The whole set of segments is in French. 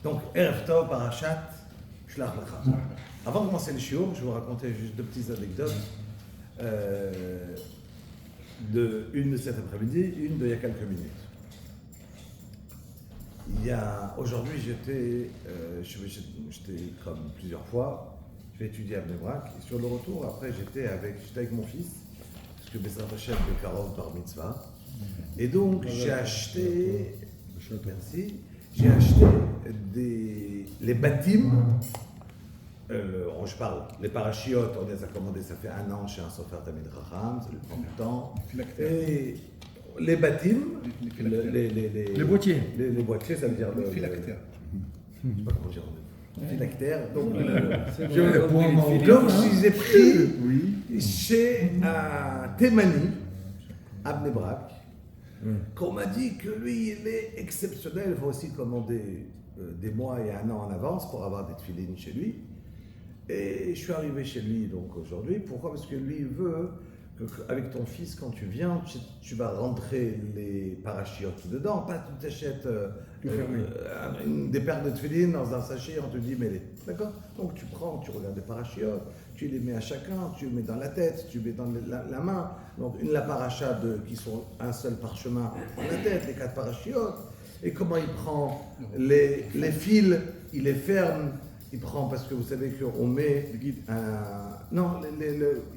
Donc, Erev Tov, Parashat, Shlach Lecha. Avant de commencer le shiur, je vais vous raconter juste deux petites anecdotes. Une de cet après-midi, une d'il y a quelques minutes. Aujourd'hui, j'étais comme plusieurs fois, j'ai étudié à Bnei Brak, et sur le retour, après, j'étais avec mon fils, parce que Bezrat Hashem de Karov Bar Mitzvah, et donc j'ai acheté les batim, je parle, les parachiotes, on les a commandés, ça fait 1 an chez un Sofer Tamid Racham, ça lui prend du temps. Et les batim, les boîtiers. Les boîtiers, ça veut dire le phylactère. Je sais pas comment dire. Phylactère. Donc, je les ai pris chez un Thémani, à Bnei Brak, qu'on m'a dit que lui, il est exceptionnel. Il faut aussi commander des mois et 1 an en avance pour avoir des tefilines chez lui. Et je suis arrivé chez lui donc aujourd'hui. Pourquoi? Parce que lui, il veut qu'avec ton fils, quand tu viens, tu vas rentrer les parachiotes dedans. Pas tu t'achètes des paires de tefilines dans un sachet, on te dit, mais d'accord? Donc tu prends, tu regardes les parachiotes, tu les mets à chacun, tu les mets dans la tête, tu les mets dans la main. Donc la paracha qui sont un seul parchemin dans la tête, les 4 parachiotes. Et comment il prend les fils, il les ferme. Il prend, parce que vous savez qu'on met il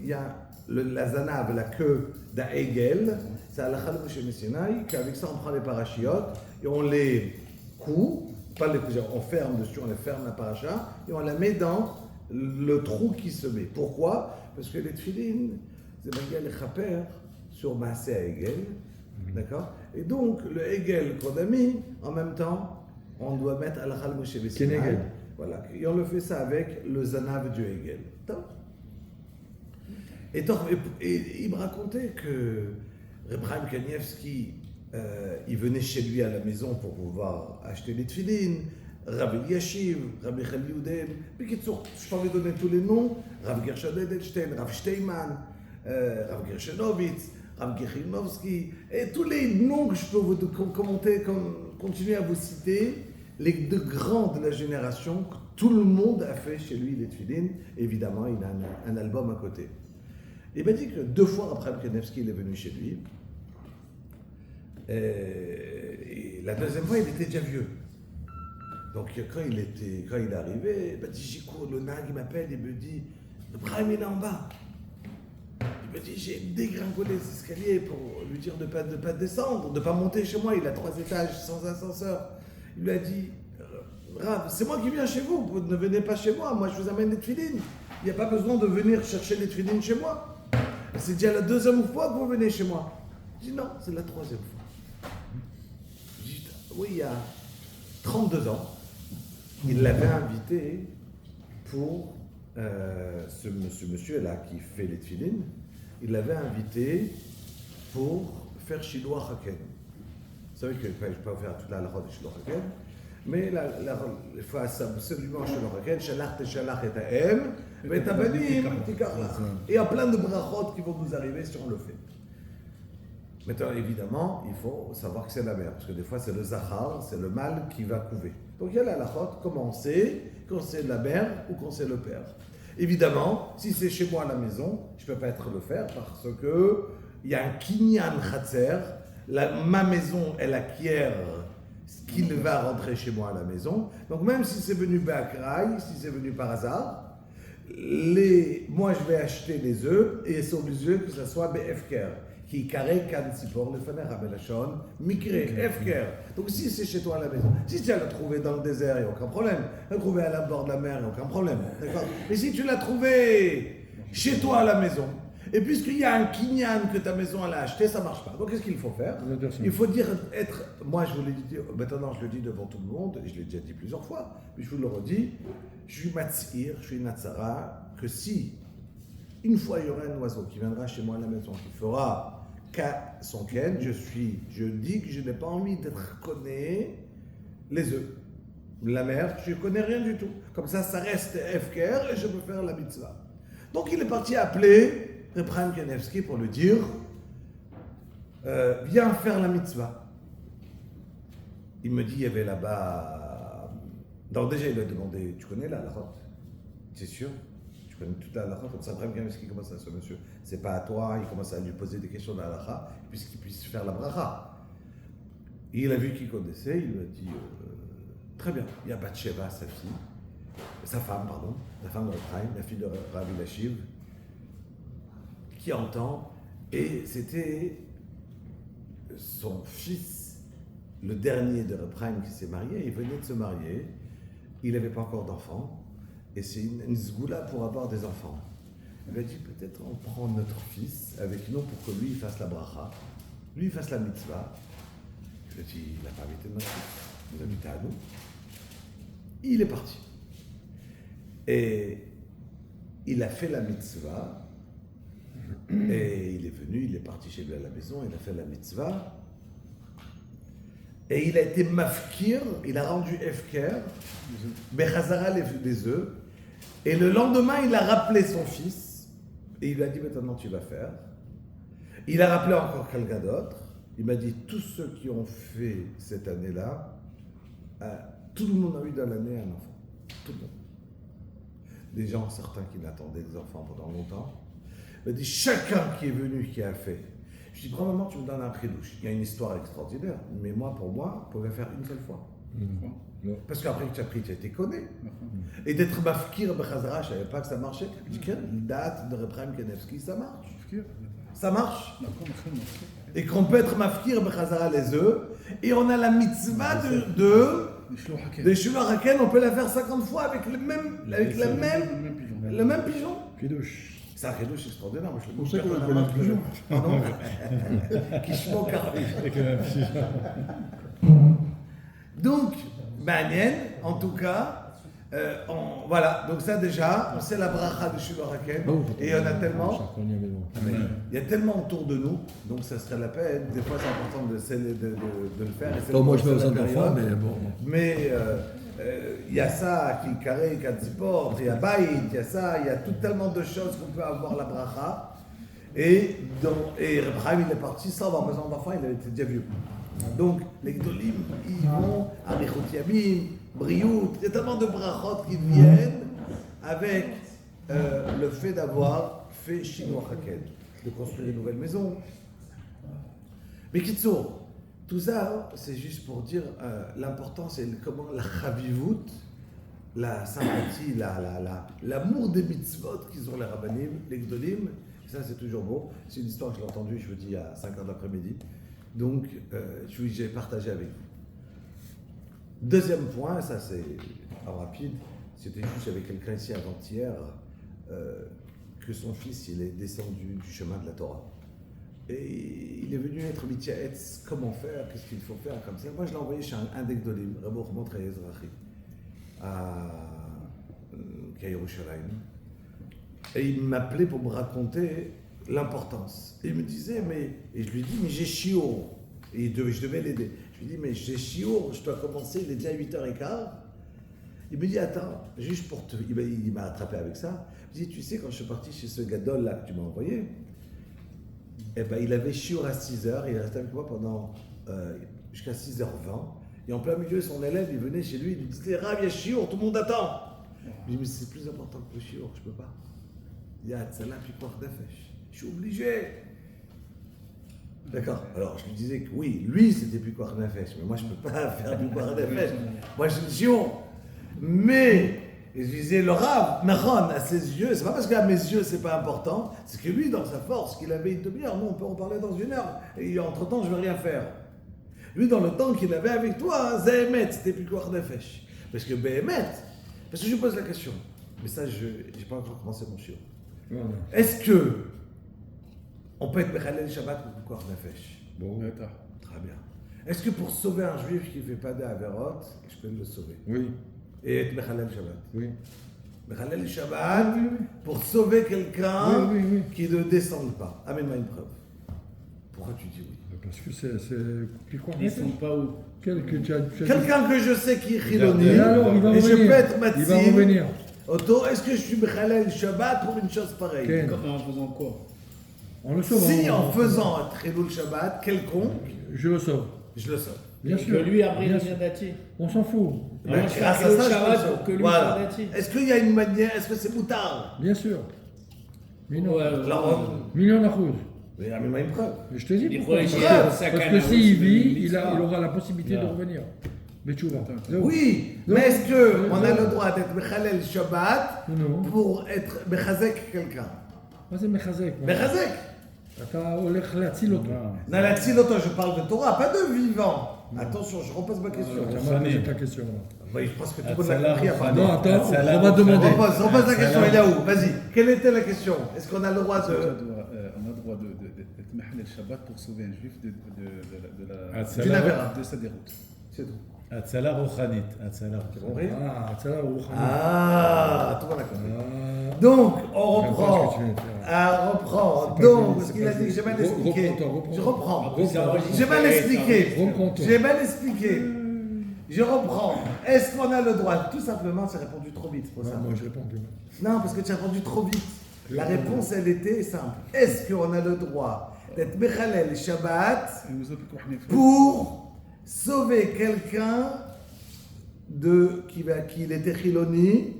y a la zanav, la queue d'un Hegel, c'est à la Chalou chez Messinaï, qu'avec ça on prend les parachiotes et on les coud, on ferme dessus, on les ferme la paracha et on la met dans le trou qui se met. Pourquoi? Parce que les tefilines, c'est Magia le Chaper sur Maaseh Hegel, d'accord? Et donc le Hegel qu'on a mis, en même temps, on doit mettre à la Chalou chez Messinaï. Voilà, et on le fait ça avec le Zanav du Hegel. Et il me racontait que Reb Chaim Kanievski, il venait chez lui à la maison pour pouvoir acheter les tefilines, Rav Eliashiv, Rabbi Chali Youdem, je peux vous donner tous les noms, Rav Gershon Edelstein, Rav Steinman, Rav Gershenovitz, Rav Gechinovski, et tous les noms que je peux vous continuer à vous citer, les 2 grands de la génération, tout le monde a fait chez lui les tefilines. Évidemment, il a un album à côté. Il m'a dit que 2 fois après Kanevski, il est venu chez lui. Et la 2e fois, il était déjà vieux. Donc, quand il est arrivé, il m'a dit, Jico, le nag, il m'appelle, il me dit, Brahim, il est en bas. Il me dit, j'ai dégringolé les escaliers pour lui dire de ne pas descendre, de ne pas monter chez moi. Il a 3 étages sans ascenseur. Il lui a dit, Rav, c'est moi qui viens chez vous, vous ne venez pas chez moi je vous amène des tefilines. Il n'y a pas besoin de venir chercher des tefilines chez moi. C'est déjà la 2e fois que vous venez chez moi. Je dis non, c'est la 3e fois. Je dis, oui, il y a 32 ans, il l'avait invité pour ce monsieur-là qui fait les tefilines, il l'avait invité pour faire Shiloh Haken. Vous savez que je ne peux pas faire toute la halakha de Shiloh Haken, mais il faut absolument Shiloh Haken, Shalach et Ta'em, et Tabanim, et il y a plein de brachot qui vont nous arriver si on le fait. Maintenant, évidemment, il faut savoir que c'est la mère, parce que des fois c'est le zahar, c'est le mâle qui va couver. Donc il y a la halachot, comment on sait quand c'est la mère ou quand c'est le père. Évidemment, si c'est chez moi à la maison, je ne peux pas être le faire parce que il y a un kinyan chatzer. Ma maison, elle acquiert ce qu'il va rentrer chez moi à la maison. Donc même si c'est venu Be'akraï, si c'est venu par hasard, moi je vais acheter les œufs et c'est obligé que ça soit Be'efker. Qui carré kan sipor le faner rabelachon, mikre, efker. Donc si c'est chez toi à la maison, si tu l'as trouvé dans le désert, il n'y a aucun problème. Tu l'as trouvé à la bord de la mer, il n'y a aucun problème. D'accord? Mais si tu l'as trouvé chez toi à la maison, et puisqu'il y a un kinyan que ta maison elle a acheté, ça ne marche pas. Donc qu'est-ce qu'il faut faire? Il faut dire moi je vous l'ai dit, maintenant je le dis devant tout le monde, et je l'ai déjà dit plusieurs fois, mais je vous le redis, je suis matzir, je suis natsara, que si une fois il y aura un oiseau qui viendra chez moi à la maison, qui fera son ken, je dis que je n'ai pas envie d'être conné les œufs. La mer, je ne connais rien du tout. Comme ça reste FKR et je peux faire la mitzvah. Donc il est parti appeler Reb Chaim Kanievski pour lui dire viens faire la mitzvah. Il me dit, il y avait là-bas Donc déjà, il lui a demandé, tu connais la halakha? C'est sûr? Tu connais toute la halakha? Comme ça, Abraham Kanievski commence à ce monsieur. C'est pas à toi, il commence à lui poser des questions de la halakha, puisqu'il puisse faire la bracha. Et il a vu qu'il connaissait, il lui a dit, très bien, il y a Bathsheba, sa femme, la femme de Ephraim, la fille de Rabbi Lashiv, qui entend, et c'était son fils, le dernier de Ephraim qui s'est marié, il venait de se marier, il n'avait pas encore d'enfants, et c'est une zgoula pour avoir des enfants. Il lui a dit, peut-être on prend notre fils avec nous pour que lui il fasse la bracha, lui il fasse la mitzvah. Je lui ai dit, il n'a pas habité de notre fils, il habitait à nous. Il est parti. Et il a fait la mitzvah, et il est venu, il est parti chez lui à la maison, il a fait la mitzvah, et il a été mafkir, il a rendu efker, bechazara les œufs, et le lendemain, il a rappelé son fils, et il lui a dit, maintenant tu vas faire. Il a rappelé encore quelqu'un d'autre, il m'a dit, tous ceux qui ont fait cette année-là, tout le monde a eu dans l'année un enfant. Tout le monde. Des gens, certains qui n'attendaient des enfants pendant longtemps. Il m'a dit, chacun qui est venu, qui a fait. Je dis, grand-maman, tu me donnes un prédouche. Il y a une histoire extraordinaire, mais moi, pour moi, on pouvait faire une seule fois. Parce qu'après que tu as pris, tu as été connu. Et d'être mafkir bechazara, je ne savais pas que ça marchait. Je dis, quelle date de Ephraim Kanievski, ça marche. Ça marche. Et qu'on peut être mafkir bechazara les œufs, et on a la mitzvah de Shulach Haken, on peut la faire 50 fois avec le même pigeon. Kiddush. C'est un kiddush extraordinaire. Moi, je Pour ça qu'on appelle un pigeon. Pardon. Kishmo Karbi. Donc, Banyen, en tout cas, voilà, donc ça déjà, on sait la bracha de Shulach Haken, et on a tellement, il y a tellement autour de nous, donc ça serait la peine, des fois c'est important de le faire. Et moi je fais aux enfants, mais bon. Mais il y a ça, qui carré, Katziport, il y a Baïd, il y a ça, il y a tellement de choses qu'on peut avoir la bracha, et Ephraim il est parti sans avoir besoin d'enfants, il avait été déjà vieux. Donc, les Gdolim, ils vont à Arichut Yamim, Briout, il y a tellement de brachot qui viennent avec le fait d'avoir fait Shulach Haken, de construire une nouvelle maison. Mais Kitsour, tout ça, c'est juste pour dire l'important, c'est comment la chavivut, la sympathie, l'amour des mitzvot qu'ils ont les rabbanim, les Gdolim, ça c'est toujours beau. C'est une histoire que je l'ai entendue, je vous dis, à 5h de l'après-midi. Donc, j'ai partagé avec vous. Deuxième point, ça c'est en rapide, c'était juste avec quelqu'un ici avant-hier, que son fils il est descendu du chemin de la Torah. Et il est venu être mityaetz, comment faire, qu'est-ce qu'il faut faire comme ça. Moi je l'ai envoyé chez un des Gdolim, Rabbi Chomot Ezrachi, à Yerushalayim. Et il m'appelait pour me raconter l'importance. Et il me disait, et je lui dis, mais j'ai chiour. Et je devais l'aider. Je lui dis, mais j'ai chiour, je dois commencer, il est déjà 8h15. Il me dit, attends, juste pour te... Il m'a attrapé avec ça. Il me dit, tu sais, quand je suis parti chez ce gadol là que tu m'as envoyé, eh ben, il avait chiour à 6h, il est resté avec moi pendant jusqu'à 6h20. Et en plein milieu, son élève, il venait chez lui, il lui disait, Rav, il y a chiour, tout le monde attend. Je lui dis, mais c'est plus important que le chiour, je peux pas. Il y a Tzala Pikuach Nefesh. Je suis obligé. D'accord. Alors, je lui disais que oui, lui, c'était Pikuach Nefesh, mais moi, je ne peux pas faire Pikuach Nefesh. Moi, j'ai le chiour. Mais, et je disais, le Rav, Nachon, à ses yeux, c'est pas parce qu'à mes yeux, c'est pas important, c'est que lui, dans sa force, qu'il avait une demi-heure, nous, on peut en parler dans une heure, et entre-temps, je ne vais rien faire. Lui, dans le temps qu'il avait avec toi, Zéhémet, c'était Pikuach Nefesh. Parce que Béhémet, parce que je pose la question, mais ça, je n'ai pas encore commencé mon chiour. Est-ce que on peut être Mechalel Shabbat pour Pikuach Nefesh? Bon, très bien. Est-ce que pour sauver un juif qui ne fait pas d'Averot, je peux le sauver? Oui. Et être Mechalel Shabbat? Oui. Mechalel Shabbat, pour sauver quelqu'un qui ne descende pas. Amène-moi une preuve. Pourquoi tu dis oui? Parce que c'est Pikuach Ils Nefesh. sont pas où? Quelqu'un que je sais qui est Chiloni, et je peux être Il va Matzil. revenir. Auto, est-ce que je suis Mechalel Shabbat pour une chose pareille? Ken. En faisant quoi? On le sauve. Si en faisant un Chilul Shabbat quelconque, Je le sauve. je le sauve. Bien Que sûr. lui, après, il bien devient sûr. dati. On s'en fout. On mange grâce à le ça, je Shabbat pense- pour que lui voilà. soit dati. Est-ce qu'il y a une manière, est-ce que c'est moutard? Bien sûr. Mais non. Ouais, Alors, Million d'achous. mais il y a même une preuve. Mais je te dis Il pourquoi. faut Parce essayer que, de sacanner parce que aussi s'il le vit, mitzvah. il aura la possibilité de Yeah. revenir. Mais tu vois. Oui, Non. mais est-ce qu'on a Non. le droit d'être Mechalel Shabbat Non. pour être Mechazek quelqu'un? מה זה מחזק? Mechazek? אתה הולך להציל אותו. Dans la Tziloto, je parle de Torah, pas de vivant. Attention, je repose ma question. Tu m'as posé ta question. là. Oui, je pense que tout le monde l'a compris. enfin, Non, attends, Salah, on va demander. Repose la question, il est où? Vas-y, quelle était la question? Est-ce qu'on a le droit de... On a le droit d'être mahal el Shabbat pour sauver un juif d'une avéra. de sa déroute. C'est tout. הצלה רוחנית, הצלה רוחנית. Ah, ça là, Ah, tout le monde a compris. Ah. Donc, on J'aime pas ce reprend. que tu viens de faire. Ah, on reprend. C'est pas Donc, fini, ce c'est qu'il pas a dit, fini. j'ai mal Re- expliqué. reprends-toi. Je reprends. Après, c'est enregistré, J'ai mal expliqué. Reprends-toi. J'ai mal expliqué. Je reprends. Est-ce qu'on a le droit? Tout simplement, j'ai répondu trop vite. Pour ça. Non, moi je réponds plus. Non, parce que tu as répondu trop vite. La réponse, elle était simple. Est-ce qu'on a le droit d'être Mechalel Shabbat pour sauver quelqu'un qu'il était Chiloni,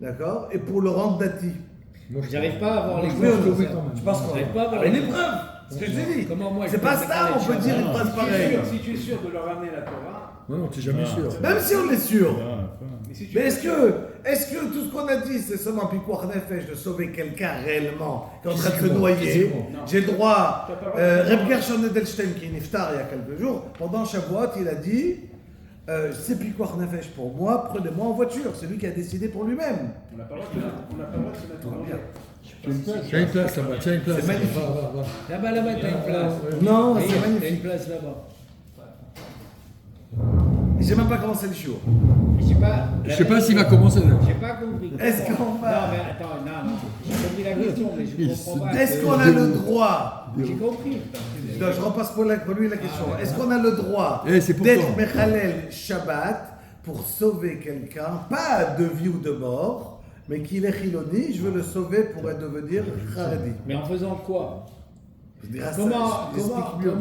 d'accord, et pour le rendre dati? Moi, je J'arrive pas à avoir les Oui, on preuves. le quand même. Je pense qu'on J'arrive pas à avoir une les épreuve. Ce que je t'ai dit. Comment moi, je C'est peux pas faire ça, on les peut choses? dire une phrase pareille. Si tu es sûr de leur ramener la Torah, Non, tu n'es jamais sûr. Même si on est sûr. mais si tu Mais es est-ce que tout ce qu'on a dit, c'est seulement Pikuach Nefesh de sauver quelqu'un réellement qui est en train de se Physiquement, noyer? physiquement. J'ai le droit. T'as pas le droit. Reb Gershon Edelstein, qui est niftar il y a quelques jours, pendant Shavuot, il a dit c'est Pikuach Nefesh pour moi, prenez-moi en voiture. C'est lui qui a décidé pour lui-même. on n'a pas le droit de se mettre en danger. Tiens une place là-bas, tiens une place. C'est magnifique. Va. Là-bas, t'as une place. Non, Oui, c'est t'as magnifique. une place là-bas. J'ai même pas commencé le show. Je sais pas s'il va commencer là. J'ai pas compris. Est-ce qu'on Non, va. mais attends, non. J'ai compris la question, mais je comprends pas. Est-ce qu'on a le droit? J'ai compris. Non, je repasse pour lui la question. Est-ce qu'on a le droit Eh, c'est pour d'être toi. Mechalel Shabbat pour sauver quelqu'un, pas de vie ou de mort, mais qu'il est Chiloni, je veux le sauver pour devenir Haredi? Mais en faisant quoi? Je dirais ça, Comment, je l'explique mieux.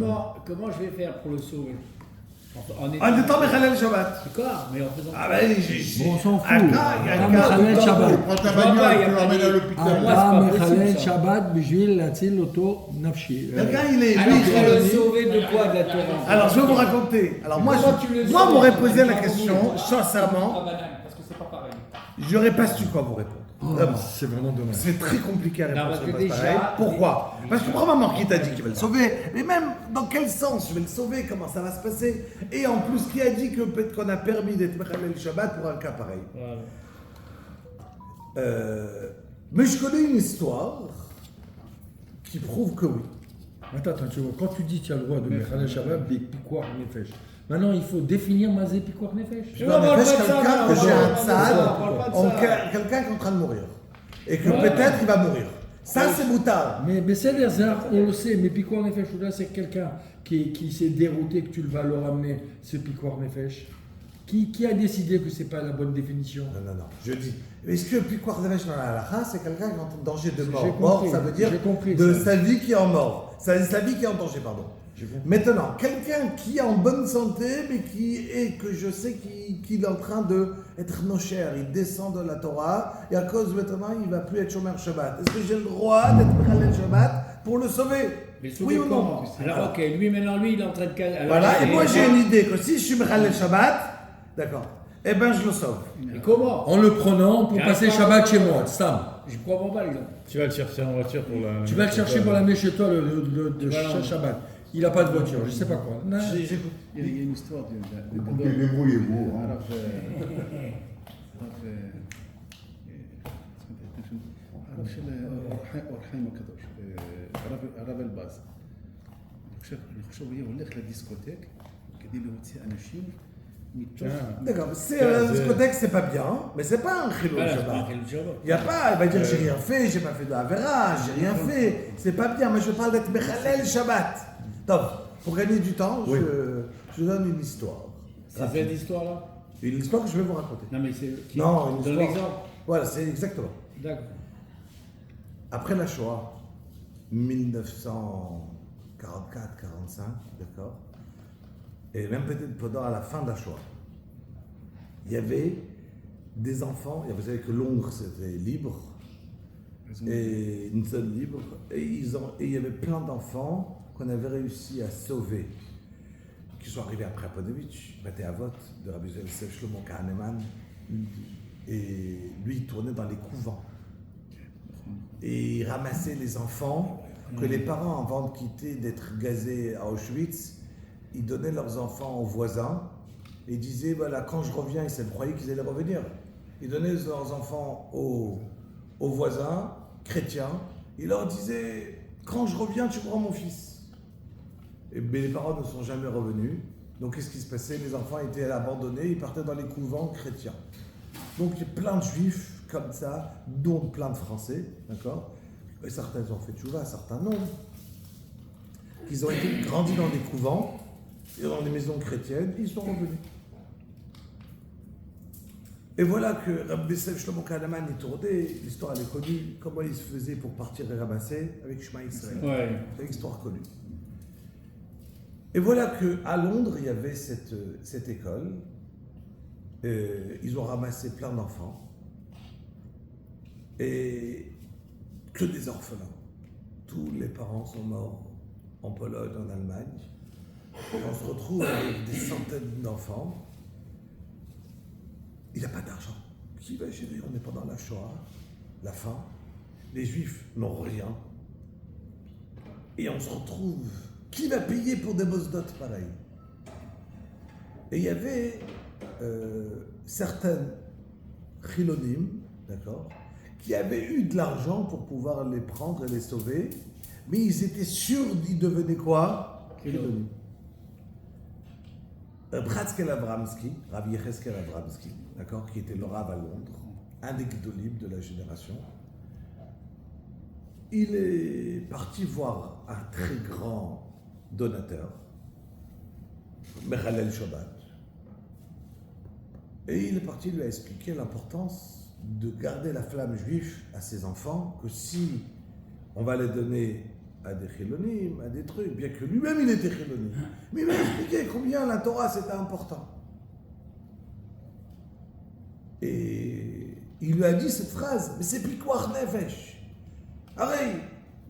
comment je vais faire pour le sauver? En En étant Mechalel Shabbat. D'accord, mais en faisant Ah quoi? ben, Bon, on s'en fout. Un cas, il y a un Ah, cas. Mechalel Shabbat. prends ta Je vois bagnole, pas, il y a tu pas l'emmènes des- à l'hôpital. Ah, moi, אתה c'est pas מחלל possible, ça. שבת בשביל להציל אותו נפשי. Quelqu'un, il est Alors, lui, tu vas le Chiloni. sauver de quoi, de la Torah? Alors, je vais vous raconter. Alors, moi, Comment tu le moi, sauves? m'aurait posé la Ah, question, oui. sincèrement, Pas banal, parce que c'est pas pareil. j'aurais pas su quoi vous répondre. Vraiment. C'est vraiment dommage. C'est très compliqué à répondre. Non, parce sur que le poste déjà- pareil. Pourquoi? Parce que probablement qui t'a dit qu'il va le sauver, mais même dans quel sens je vais le sauver, comment ça va se passer, et en plus qui a dit que peut-être qu'on a permis d'être Mechalel Shabbat pour un cas pareil. Voilà. Mais je connais une histoire qui prouve que oui. Attends, tu vois, quand tu dis tu as le droit de Mechalel Shabbat, des Pikuach Nefesh. Maintenant, il faut définir Mazé Pikuach Nefesh. Je dois nefesh quelqu'un que j'ai un tzad, on quelqu'un qui est en train de mourir, et que peut-être il va mourir. Ça, c'est moutard. Mais c'est des arts, on le sait, mais Pikuach Nefesh, là, c'est quelqu'un qui s'est dérouté que tu le vas le ramener, ce Pikuach Nefesh. Qui a décidé que c'est pas la bonne définition? Non. Je dis, est-ce que Pikuach Nefesh dans la halakha, c'est quelqu'un qui est en danger de mort? J'ai compris, Mort, ça veut dire j'ai compris de ça. sa vie qui est en mort. Sa vie qui est en danger, pardon. Maintenant, quelqu'un qui est en bonne santé, mais que je sais qu'il est en train d'être nocher, il descend de la Torah, et à cause maintenant, il ne va plus être Shomer Shabbat. Est-ce que j'ai le droit d'être Mechalel Shabbat pour le sauver? Mais Oui ou non? comment? Alors, ok, lui, maintenant, lui, il est en train de casser. Voilà, et moi j'ai une idée que si je suis Mechalel Shabbat, d'accord, eh ben je le sauve. Et comment? En le prenant pour J'arrive passer pas à Shabbat chez comprendre. moi, Stam. Je comprends pas, l'exemple. Tu vas le chercher en voiture pour la. Tu vas le chercher pour l'amener chez toi de vas l'emmener. Shabbat. Il n'a pas de voiture, je sais pas quoi. Non. J'écoute. Il y a une histoire Écoutez, débrouillez-vous. hein. הרב של אור חיים הקדוש, הרב אלבז. אני חושב הוא הולך לדיסקוטק כדי להוציא אנשים מתוך... D'accord, c'est un discothèque, c'est pas bien, mais c'est pas un Chilul Voilà, c'est Shabbat. pas le Shabbat. Il n'y a pas, il va dire j'ai rien fait, j'ai pas fait de Avera, j'ai rien fait, c'est pas bien, mais je parle d'être Mechalel Shabbat. Donc, pour gagner du temps, je donne une histoire. C'est cette histoire-là? Une histoire que je vais vous raconter. Non, mais c'est. qui- Non, une Dans histoire. l'exemple. Voilà, c'est exactement. D'accord. Après la Shoah, 1944-45, d'accord, et même peut-être pendant à la fin de la Shoah, il y avait des enfants, et vous savez que Londres c'était libre, et une zone libre, et il y avait plein d'enfants qu'on avait réussi à sauver, qui sont arrivés après Ponevezh, Bate Avot, de Rabbi Yosef Shlomo Kahneman, et lui il tournait dans les couvents, et il ramassait les enfants, que les parents, avant de quitter, d'être gazés à Auschwitz, ils donnaient leurs enfants aux voisins, et disaient, voilà, quand je reviens, ils croyaient qu'ils allaient revenir. Ils donnaient leurs enfants aux voisins chrétiens. Ils leur disaient, quand je reviens, tu prends mon fils. Mais les parents ne sont jamais revenus. Donc qu'est-ce qui se passait? Les enfants étaient abandonnés, ils partaient dans les couvents chrétiens. Donc il y a plein de juifs comme ça, dont plein de Français, d'accord? Et certains ont fait tchouva, certains non. Ils ont été grandis dans des couvents, et dans des maisons chrétiennes, ils sont revenus. Et voilà que Rabbi Yosef Shlomo Kahneman est tourné, l'histoire elle est connue, comment il se faisait pour partir et ramasser avec Shema Israël. Ouais. C'est une histoire connue. Et voilà qu'à Londres, il y avait cette école, ils ont ramassé plein d'enfants, et que des orphelins. Tous les parents sont morts en Pologne, en Allemagne. Et on se retrouve avec des centaines d'enfants. Il n'y a pas d'argent. Qui va gérer? On est pendant la Shoah, la faim. Les Juifs n'ont rien. Et on se retrouve. Qui va payer pour des mosdot pareils? Et il y avait certaines chilonim, d'accord, qui avaient eu de l'argent pour pouvoir les prendre et les sauver, mais ils étaient sûrs qu'ils devenaient quoi? Chilonim. Pratzkel Avramsky, Rav Yecheskel Avramsky, d'accord, qui était le Rav à Londres, un des Gdolim de la génération, il est parti voir un très grand donateur, Mechalel Shabbat, et il est parti lui a expliqué l'importance de garder la flamme juive à ses enfants, que si on va les donner à des chilonim, à des trucs, bien que lui-même il était chilonim, mais il m'a expliqué combien la Torah c'était important. Et il lui a dit cette phrase, mais c'est pikuach nefesh. Arrête,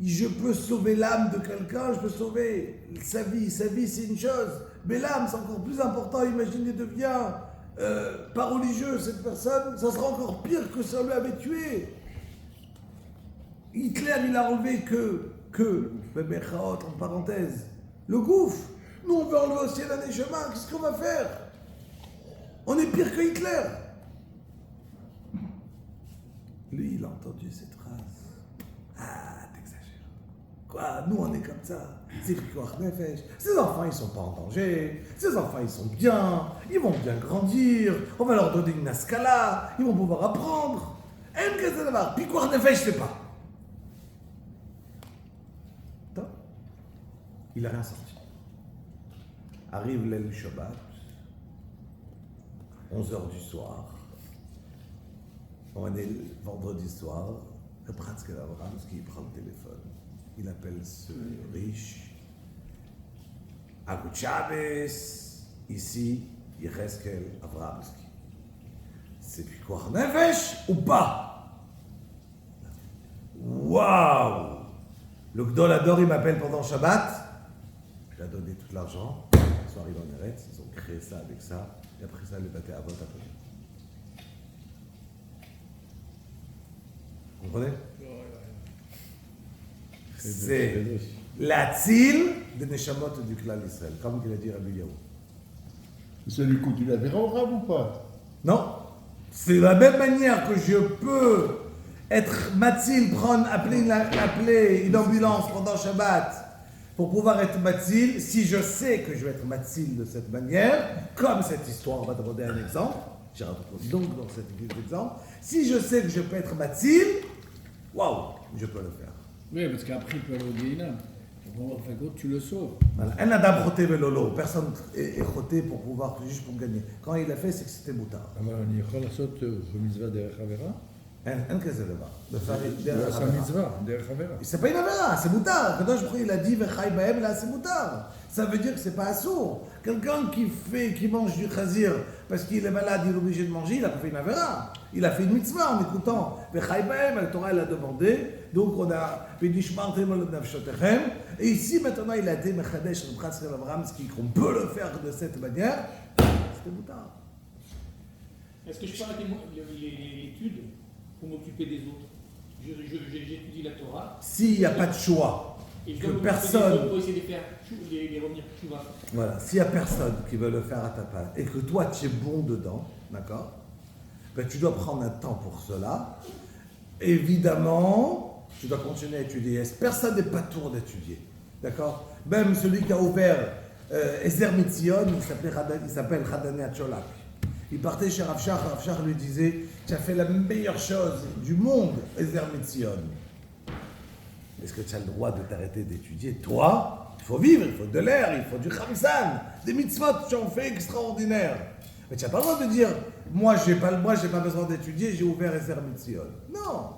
je peux sauver l'âme de quelqu'un, je peux sauver sa vie c'est une chose, mais l'âme c'est encore plus important. Imaginez, devient pas religieux cette personne, ça sera encore pire que si on lui avait tué. Hitler il a enlevé que en parenthèse, le gouffre. Nous on veut enlever aussi la neshama, qu'est-ce qu'on va faire? On est pire que Hitler. Lui il a entendu cette phrase. Ah, t'exagères. Quoi? Nous on est comme ça. C'est pikuach nefesh. Ces enfants ils sont pas en danger. Ces enfants ils sont bien. Ils vont bien grandir. On va leur donner une askala. Ils vont pouvoir apprendre. Pikuach nefesh c'est pas. Il n'a rien sorti. Arrive l'El Shabbat, 11h du soir. On est le vendredi soir. Le Pratzkel Avramsky prend le téléphone. Il appelle ce riche. Agut Shabbos, ici, Yecheskel Avramsky. C'est pikuach nefesh ou pas? Waouh! Le Gdolador, il m'appelle pendant Shabbat. Il a donné tout l'argent, ils sont arrivés en Eretz, ils ont créé ça avec ça, et après ça, les Bate Avot après. Vous comprenez? C'est la tzil des Neshamot du Klal Israël, comme il a dit Rabbi Yahu. Ça lui coûte une affaire au rab ou pas? Non, c'est de la même manière que je peux être matzil, appeler une ambulance pendant Shabbat, pour pouvoir être matzil, si je sais que je vais être matzil de cette manière, comme cette histoire, on va demander un exemple, j'ai introduit donc dans cet exemple, si je sais que je peux être matzil, waouh, je peux le faire. Oui, parce qu'après, il peut aller au Guéhinam. Enfin, gros, tu le sauves. Voilà. Un adam roté velolo, personne est roté pour pouvoir, juste pour gagner. Quand il a fait, c'est que c'était moutard. אבל אני יכול לעשות במצווה דרך עבירה? אין כזה דבר. לפעמים דרך C'est un עבירה. mitzvah, derech avera. C'est pas une avéra, c'est moutard. Kadosh Baruch Hu, il a dit Vechai Bahem, là c'est moutard. Ça veut dire que c'est pas assourd. Quelqu'un qui mange du chazir parce qu'il est malade, il est obligé de manger, il a pas fait une avéra. Il a fait une mitzvah en écoutant Vechai Bahem, la Torah elle a demandé. Donc on a V'nishmartem al nafshotechem. Et ici maintenant il a été Mechadesh le Pras Rel Abraham, ce qu'on peut le faire de cette manière. C'était moutard. Est-ce que je peux arrêter l'étude pour m'occuper des autres? J'étudie la Torah. S'il n'y a pas de choix, Et je que dois m'occuper des personne. autres pour essayer de faire les revenir tchouva. Voilà, s'il n'y a personne qui veut le faire à ta place et que toi tu es bon dedans, d'accord, ben, tu dois prendre un temps pour cela. Évidemment, tu dois continuer à étudier. Personne n'est pas tour d'étudier, d'accord. Même celui qui a ouvert Ezer Mitzion, il s'appelle Hadane Acholak. Il partait chez Rav Shach, Rav Shach lui disait tu as fait la meilleure chose du monde, Ezer Mitzion. Est-ce que tu as le droit de t'arrêter d'étudier? Toi, il faut vivre, il faut de l'air, il faut du khamsan, des mitzvot, tu en fais extraordinaire. Mais tu n'as pas le droit de dire, moi, j'ai pas besoin d'étudier, j'ai ouvert Ezer Mitzion. Non.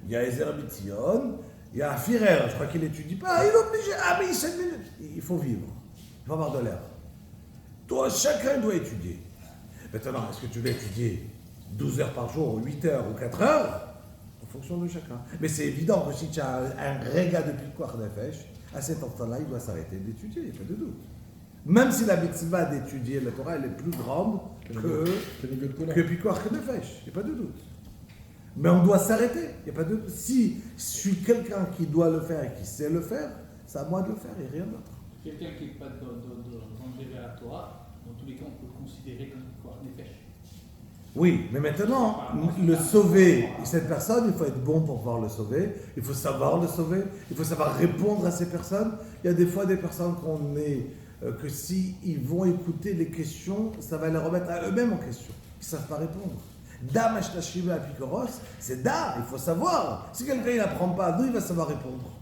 Il y a Ezer Mitzion, il y a Firer, je crois qu'il n'étudie pas, il est obligé, mais il faut vivre, il faut avoir de l'air. Toi, chacun doit étudier. Maintenant, est-ce que tu veux étudier 12 heures par jour, ou 8 heures, ou 4 heures? En fonction de chacun. Mais c'est évident que si tu as un réga de Pikuach Nefesh, à cet instant-là, il doit s'arrêter d'étudier, il n'y a pas de doute. Même si la mitzvah d'étudier la Torah, elle est plus grande que Pikuach Nefesh, il n'y a pas de doute. Mais on doit s'arrêter, il n'y a pas de doute. Si je suis quelqu'un qui doit le faire et qui sait le faire, c'est à moi de le faire et rien d'autre. Quelqu'un qui n'est pas d'entrer vers la Torah, dans tous les cas, on peut le considérer comme quoi nefesh. Oui, mais maintenant, le sauver, cette personne, il faut être bon pour pouvoir le sauver, il faut savoir le sauver, il faut savoir répondre à ces personnes. Il y a des fois des personnes qu'on est, que si ils vont écouter les questions, ça va les remettre à eux-mêmes en question. Ils ne savent pas répondre. Da Mashtashime à Pikoros, c'est Da, il faut savoir. Si quelqu'un il n'apprend pas, d'où il va savoir répondre?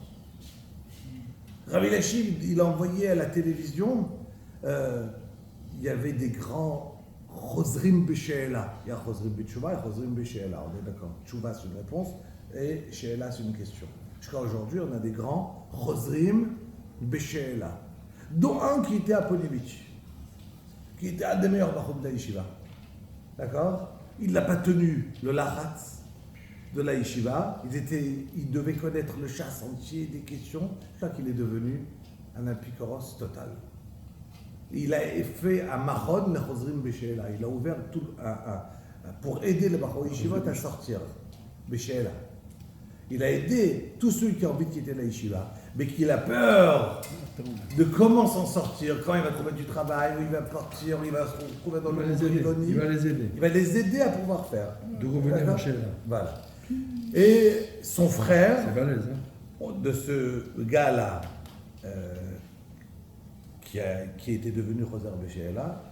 Rabbi Lachim, il a envoyé à la télévision, il y avait des grands Chosrim B'She'ela. Il y a Chosrim B'Tshuva et Chosrim B'She'ela, on est d'accord. Tshuva c'est une réponse et She'ela c'est une question. Jusqu'à aujourd'hui, on a des grands Chosrim B'She'ela, dont un qui était à Ponevich, qui était un des meilleurs Bachoum de la Yeshiva. D'accord? Il n'a pas tenu le Lachatz de la Yeshiva. Il devait connaître le chasse entier des questions. Je crois qu'il est devenu un apikoros total. Il a fait un Mahon le Chosrim B'She'ela. Il a ouvert tout pour aider les Bachor Yeshiva à sortir B'She'ela. Il a aidé tous ceux qui ont envie de quitter la Yeshiva, mais qu'il a peur de comment s'en sortir, quand il va trouver du travail, où il va partir, où il va se retrouver dans le monde ironie. Il va les aider. Il va les aider à pouvoir faire. De revenir en Sheila. Voilà. Et son frère, C'est balèze, hein? de ce gars-là, qui était devenu Choser B'She'ela,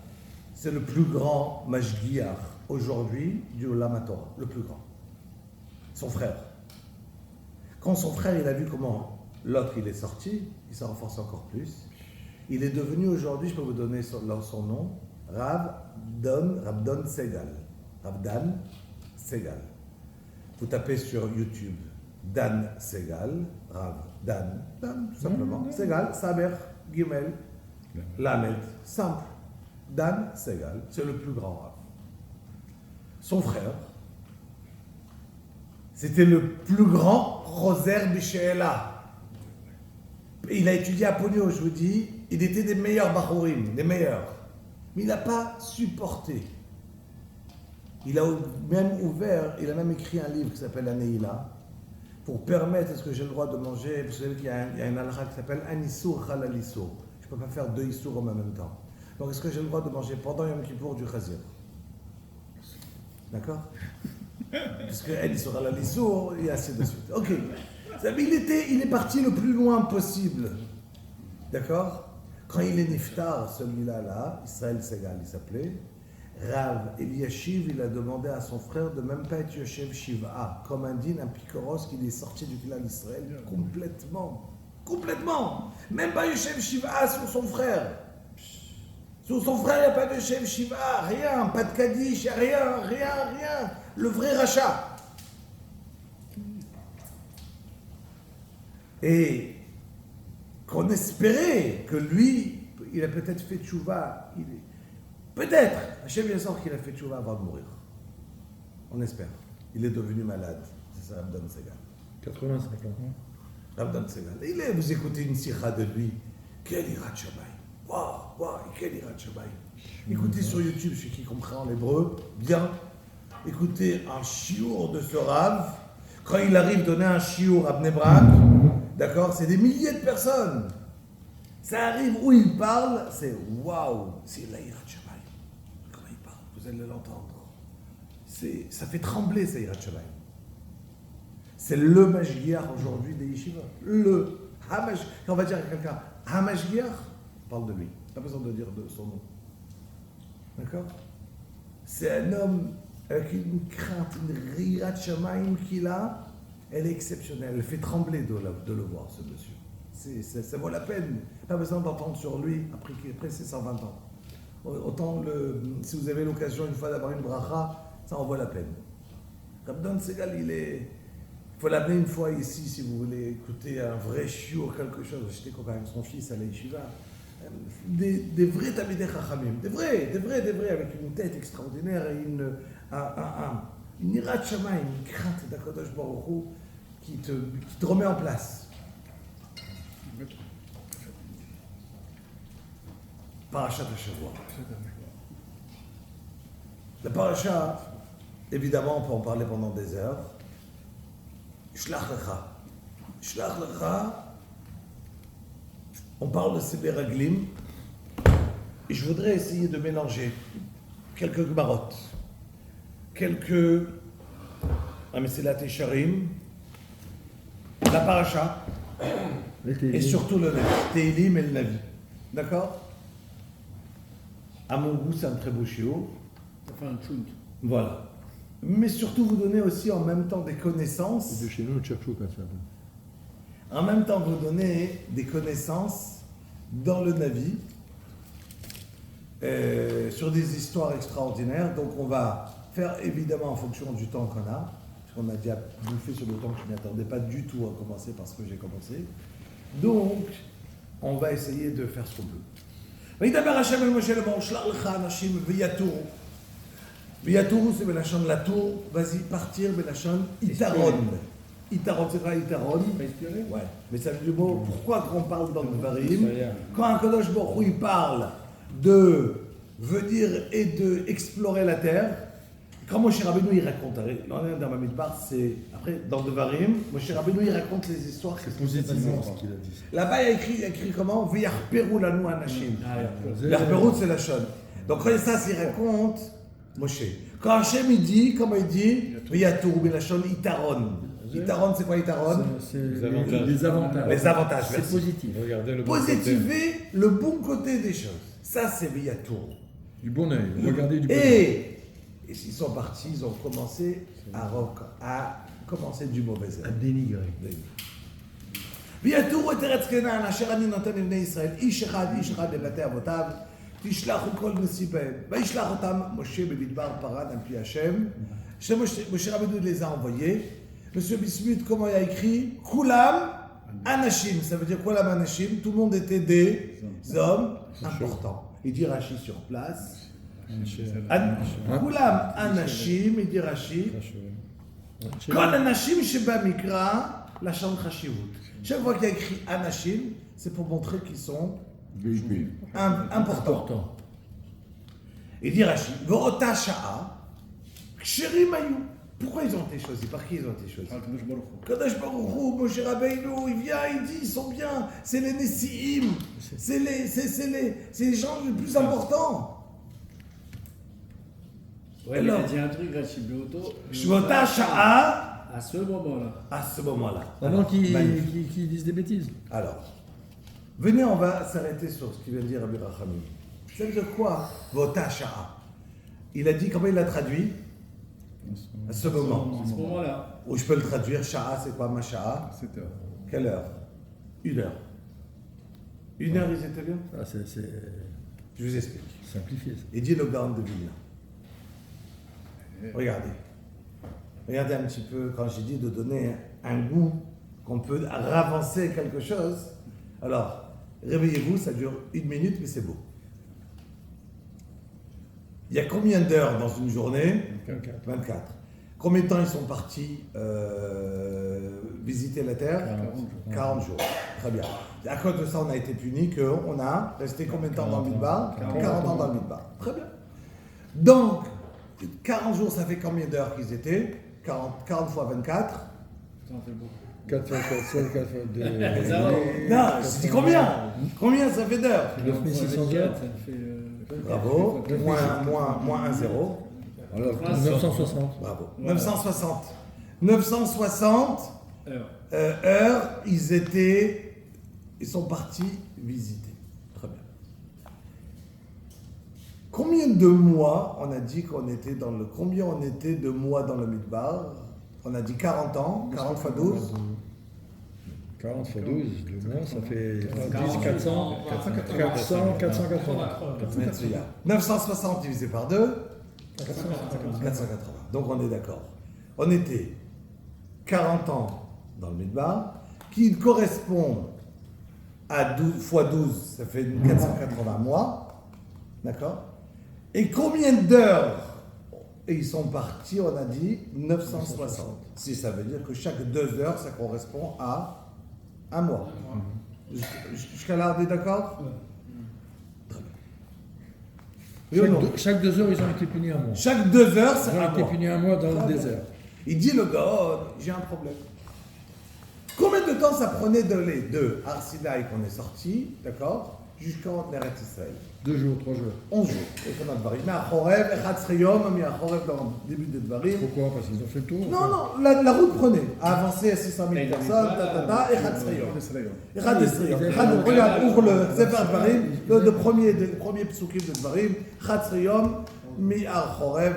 c'est le plus grand Mashgiach aujourd'hui du Olam HaTorah, le plus grand. Son frère. Quand son frère il a vu comment l'autre il est sorti, il s'est renforcé encore plus. Il est devenu aujourd'hui, je peux vous donner son nom, Ravdan Segal. Ravdan Segal. Vous tapez sur YouTube Dan Segal, Rav Dan tout simplement. Segal, Saber, Gimel, Lamed, simple. Dan Segal, c'est le plus grand Rav. Son frère, c'était le plus grand Choser B'She'ela. Il a étudié à Ponyo, je vous dis, il était des meilleurs Bachorim, des meilleurs. Mais il n'a pas supporté. Il a même ouvert, il a même écrit un livre qui s'appelle Aneila, pour permettre, est-ce que j'ai le droit de manger, vous savez qu'il y a un halakha qui s'appelle Anisur Halal Isur. Je ne peux pas faire deux Isur en même temps. Donc est-ce que j'ai le droit de manger pendant Yom Kippour du Chazir? D'accord? Parce que Anisur Halal Isur, et ainsi de suite. Ok. Il est parti le plus loin possible. D'accord? Quand il est niftar, celui-là, Israël Segal, il s'appelait, Rav Eliashiv, il a demandé à son frère de même pas être Yoshev Shiva, comme indigne un Pikoros qu'il est sorti du clan d'Israël complètement. Complètement. Même pas Yoshev Shiva sur son frère. Sur son frère, il n'y a pas de Yoshev Shiva, rien, pas de Kaddish, rien. Le vrai rachat. Et qu'on espérait que lui, il a peut-être fait tchouva. Peut-être, Hachem bien sûr qu'il a fait tchouva avant de mourir. On espère. Il est devenu malade. C'est ça, Abdan Segal. 85 ans. Abdan Segal. Vous écoutez une sikha de lui. Quel irat Shabbai. Waouh, quel irat Shabbai. Écoutez sur YouTube, ceux qui comprennent l'hébreu, bien. Écoutez un chiour de ce Rav. Quand il arrive donner un chiour à Bnei Brak, d'accord, c'est des milliers de personnes. Ça arrive où il parle, c'est waouh, c'est l'Aïrat Shabbai. Comment il parle, vous allez l'entendre. Ça fait trembler, ça, Aïrat Shabbai. C'est le Mashgiach aujourd'hui des yeshivas. Le Hamash. Quand on va dire à quelqu'un Hamashgiach, parle de lui. Pas besoin de dire de son nom. D'accord? C'est un homme avec une crainte, une rirat shamayim qu'il a, elle est exceptionnelle. Elle fait trembler de le voir, ce monsieur. Ça vaut la peine. Pas besoin d'entendre sur lui après ses 120 ans. Autant, si vous avez l'occasion une fois d'avoir une bracha, ça en vaut la peine. Abdan Segal, il faut l'amener une fois ici si vous voulez écouter un vrai shiur, quelque chose. J'étais copain avec son fils à la yeshiva. Des vrais Talmidei Chachamim, des vrais, avec une tête extraordinaire et une irat shamayim, une crainte d'Akadosh Baruch Hu qui te remet en place. Parashat HaShavua. La parasha, évidemment, on peut en parler pendant des heures. Shlach Lecha. Shlach Lecha, on parle de ces Beraglim, et je voudrais essayer de mélanger quelques gmarottes, quelques Amesilat Esharim, la paracha, et surtout le Navi, Tehilim et le Navi. D'accord? À mon goût, c'est un très beau shiur. Ça fait un tchout. Voilà. Mais surtout, vous donner aussi en même temps des connaissances. C'est de chez nous, Tcherchou, quand ça. En même temps, vous donnez des connaissances dans le Navi sur des histoires extraordinaires. Donc, on va faire évidemment en fonction du temps qu'on a. Parce qu'on a déjà bouffé sur le temps que je ne m'y attendais pas du tout à commencer parce que j'ai commencé. Donc, on va essayer de faire ce qu'on peut. וידבר השם אל משה לאמור שלח לך אנשים ויתורו. ויתורו c'est בלשון לטור, vas-y partir בלשון יתרון. יתרון c'est quoi יתרון? Ouais. Mais ça veut dire bon, pourquoi quand on parle dans le Varim, quand un Kadosh Baruch Hu il parle de venir et de explorer la terre, quand Moshe Rabbeinu il raconte, dans ma Midbar, c'est après dans le Varim, Moshe Rabbeinu il raconte les histoires. C'est positivement ce qu'il a dit. Là-bas, il y a écrit comment? V'yarperu lanu anashim. Yarperu, c'est la chaîne. Donc, quand ça, il raconte Moshe. Quand Hachem, il dit, comment il dit? V'yaturu belashon itaron. Itaron, c'est quoi itaron? C'est les avantages. Les avantages, c'est merci. positif. Regardez le bon côté. Positiver le bon côté des choses. Ça, c'est v'yaturu. Du bon œil. Regardez du bon œil. Et s'ils sont partis, ils ont commencé à commencer du mauvais œil. À dénigrer. ויתורו את ארץ כנען אשר אני נותן לבני ישראל איש אחד לבתי אבותיו תשלחו כל נשיא בהם וישלח אותם משה במדבר פרן על פי השם שמשה רבנו les a envoyés. Monsieur Bismuth, comment il a écrit כולם אנשים, ça veut dire כולם אנשים, tout le monde était des hommes importants. Il dit Rashi sur place. כולם אנשים, il dit Rashi. כל אנשים שבמקרא לשון חשיבות. Chaque fois qu'il y a écrit Anashim, c'est pour montrer qu'ils sont importants. Il dit Rashi, V'ota sha'a, ksherim ayu. Pourquoi ils ont été choisis? Par qui ils ont été choisis? Kadosh Baruch Hu, Moshe Rabbeinu, il vient, il dit, ils sont bien. C'est les Nessi'im, c'est les gens les plus importants. Ouais, mais il a dit un truc, Rashi Beoto. V'ota sha'a. À ce moment-là. À ce moment-là. Avant qu'ils disent des bêtises. Alors, venez, on va s'arrêter sur ce qu'il vient de dire Rabbi Rachamim. Ça veut dire quoi? Vota sha'a. Il a dit, comment il l'a traduit? À ce moment. À ce moment-là. Ou je peux le traduire, sha'a, c'est quoi ma sha'a? 7 heures. Quelle heure? 1 heure. 1 heure, ils étaient bien? Ah, c'est Je vous explique. simplifié. Ça. Il dit le Gaon de Vilna. Regardez. Regardez un petit peu, quand j'ai dit de donner un goût qu'on peut ravancer quelque chose, alors réveillez-vous, ça dure 1 minute, mais c'est beau. Il y a combien d'heures dans une journée? 24. Combien de temps ils sont partis visiter la Terre? 40 jours. Très bien. À cause de ça, on a été puni qu'on a resté combien de temps dans le Midbar? 40 ans dans le Midbar. Très bien. Donc, 40 jours, ça fait combien d'heures qu'ils étaient? 40 fois 24. Ça en fait beaucoup. 4 fois 4, 4 fois 2. Non, je dis combien? Combien ça fait d'heures? 9600 heures. Ça fait. Bravo. Moins 1, 0. Alors, 960. Bravo. Voilà. 960. 960 Alors, heures, ils sont partis visiter. Très bien. Combien de mois on a dit qu'on était dans le... Combien on était de mois dans le Midbar? On a dit 40 ans, 40 fois 12. 40 fois 12, le mois, ça fait 10, 40, 400, 400, 480. 960 divisé par 2, 480. Donc on est d'accord. On était 40 ans dans le Midbar, qui correspond à 12 fois 12, ça fait 480 mois. D'accord? Et combien d'heures? Et ils sont partis, on a dit 960. Si ça veut dire que chaque 2 heures, ça correspond à un mois. Jusqu'à là, on est d'accord? Très bien. Oui ou non? Chaque 2 heures, ils ont été punis un mois. Chaque 2 heures, c'est Ils un ont été mois. punis un mois dans le Très bien. désert. Il dit le gars, oh, j'ai un problème. Combien de temps ça prenait de Har Sinaï qu'on est sorti, d'accord, jusqu'en Eretz Israël? 2 jours, 3 jours. 11 jours. Et qu'on a Dvarim. Mais à Chorev, Echad Sriyom, mais à Chorev dans le début de Dvarim. Pourquoi? Parce qu'ils ont fait le tour. Non, non, la route prenait. A avancé à 600 000 personnes, Echad Sriyom. Echad Sriyom. Regarde, ouvre le Sefer Dvarim, le premier psukim de Dvarim, Echad Sriyom, mais à Chorev.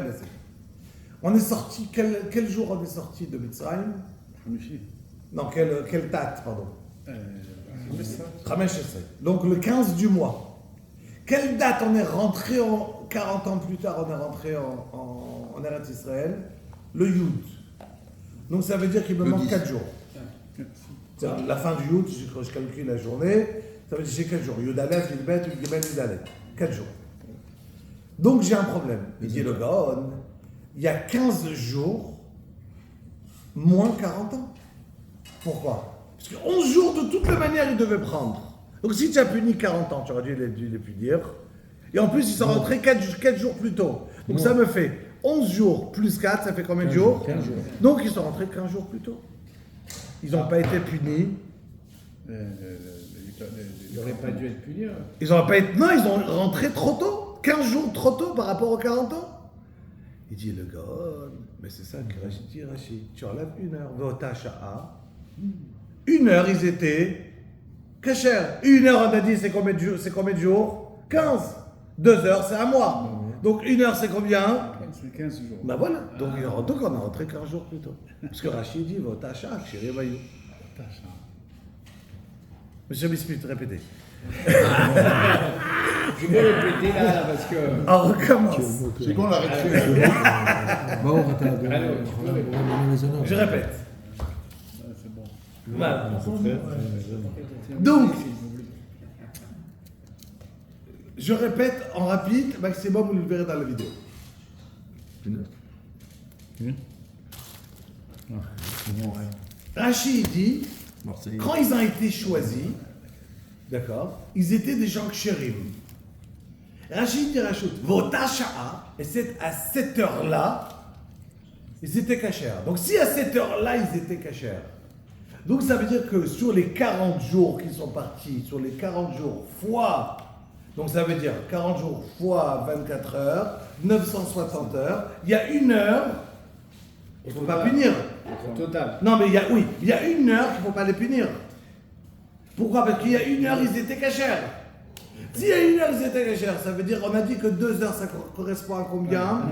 On est sorti, quel jour on est sorti de Mitzrayim? Non, quelle date, pardon? Chamesh Esrei. Donc le 15 du mois. Quelle date on est rentré 40 ans plus tard, on est rentré en Eretz Israël? Le Yud. Donc ça veut dire qu'il me manque 4 jours. C'est-à-dire la fin du Yud, je calcule la journée, ça veut dire que j'ai 4 jours. Yud Aleph, Yud Bet, Yud Gimel, Yud Aleph. 4 jours. Donc j'ai un problème. Il dit le Gaon, il y a 15 jours, moins 40 ans. Pourquoi? Parce que 11 jours, de toute la manière, il devait prendre. Donc si tu as puni 40 ans, tu aurais dû les punir. Et en plus, ils sont rentrés 4 jours plus tôt. Donc ça me fait 11 jours plus 4, ça fait combien de jours? 15 jours. Donc ils sont rentrés 15 jours plus tôt. Ils n'ont pas été punis. il n'aurait pas dû être puni. Ils n'ont pas été... Non, ils ont rentré trop tôt. 15 jours trop tôt par rapport aux 40 ans. Il dit le gars, mais c'est ça que Rachid dit, Rachid. Tu enlèves 1 heure. Vota sha'a. 1 heure, ils étaient kasher. 1 heure, on a dit, c'est combien de jours? 15. 2 heures, c'est un mois. Donc 1 heure, c'est combien? C'est 15 jours. Ben voilà. Donc on est rentré 15 jours plus tôt. Parce que Rachid dit, Vota sha'a, chéri Bayou. Monsieur Bismuth, répétez. Je vais répéter là parce que. On recommence. C'est qu'on l'arrête. Je répète. C'est bon. Voilà. Donc, je répète en rapide, maximum, vous le verrez dans la vidéo. Rachid dit, quand ils ont été choisis, d'accord, ils étaient des gens kshérim. Rachid dit Rachid, Vota sha'a, et c'est à cette heure-là, ils étaient cachers. Donc si à cette heure-là, ils étaient cachers, donc ça veut dire que sur les 40 jours qui sont partis, sur les 40 jours fois, donc ça veut dire 40 jours fois 24 heures, 960 heures, il y a 1 heure, il ne faut pas punir. Au total. Non mais il y a 1 heure qu'il ne faut pas les punir. Pourquoi? Parce qu'il y a 1 heure, ils étaient cachers. S'il y a 1 heure, ils étaient cachers, ça veut dire, on a dit que 2 heures, ça correspond à combien?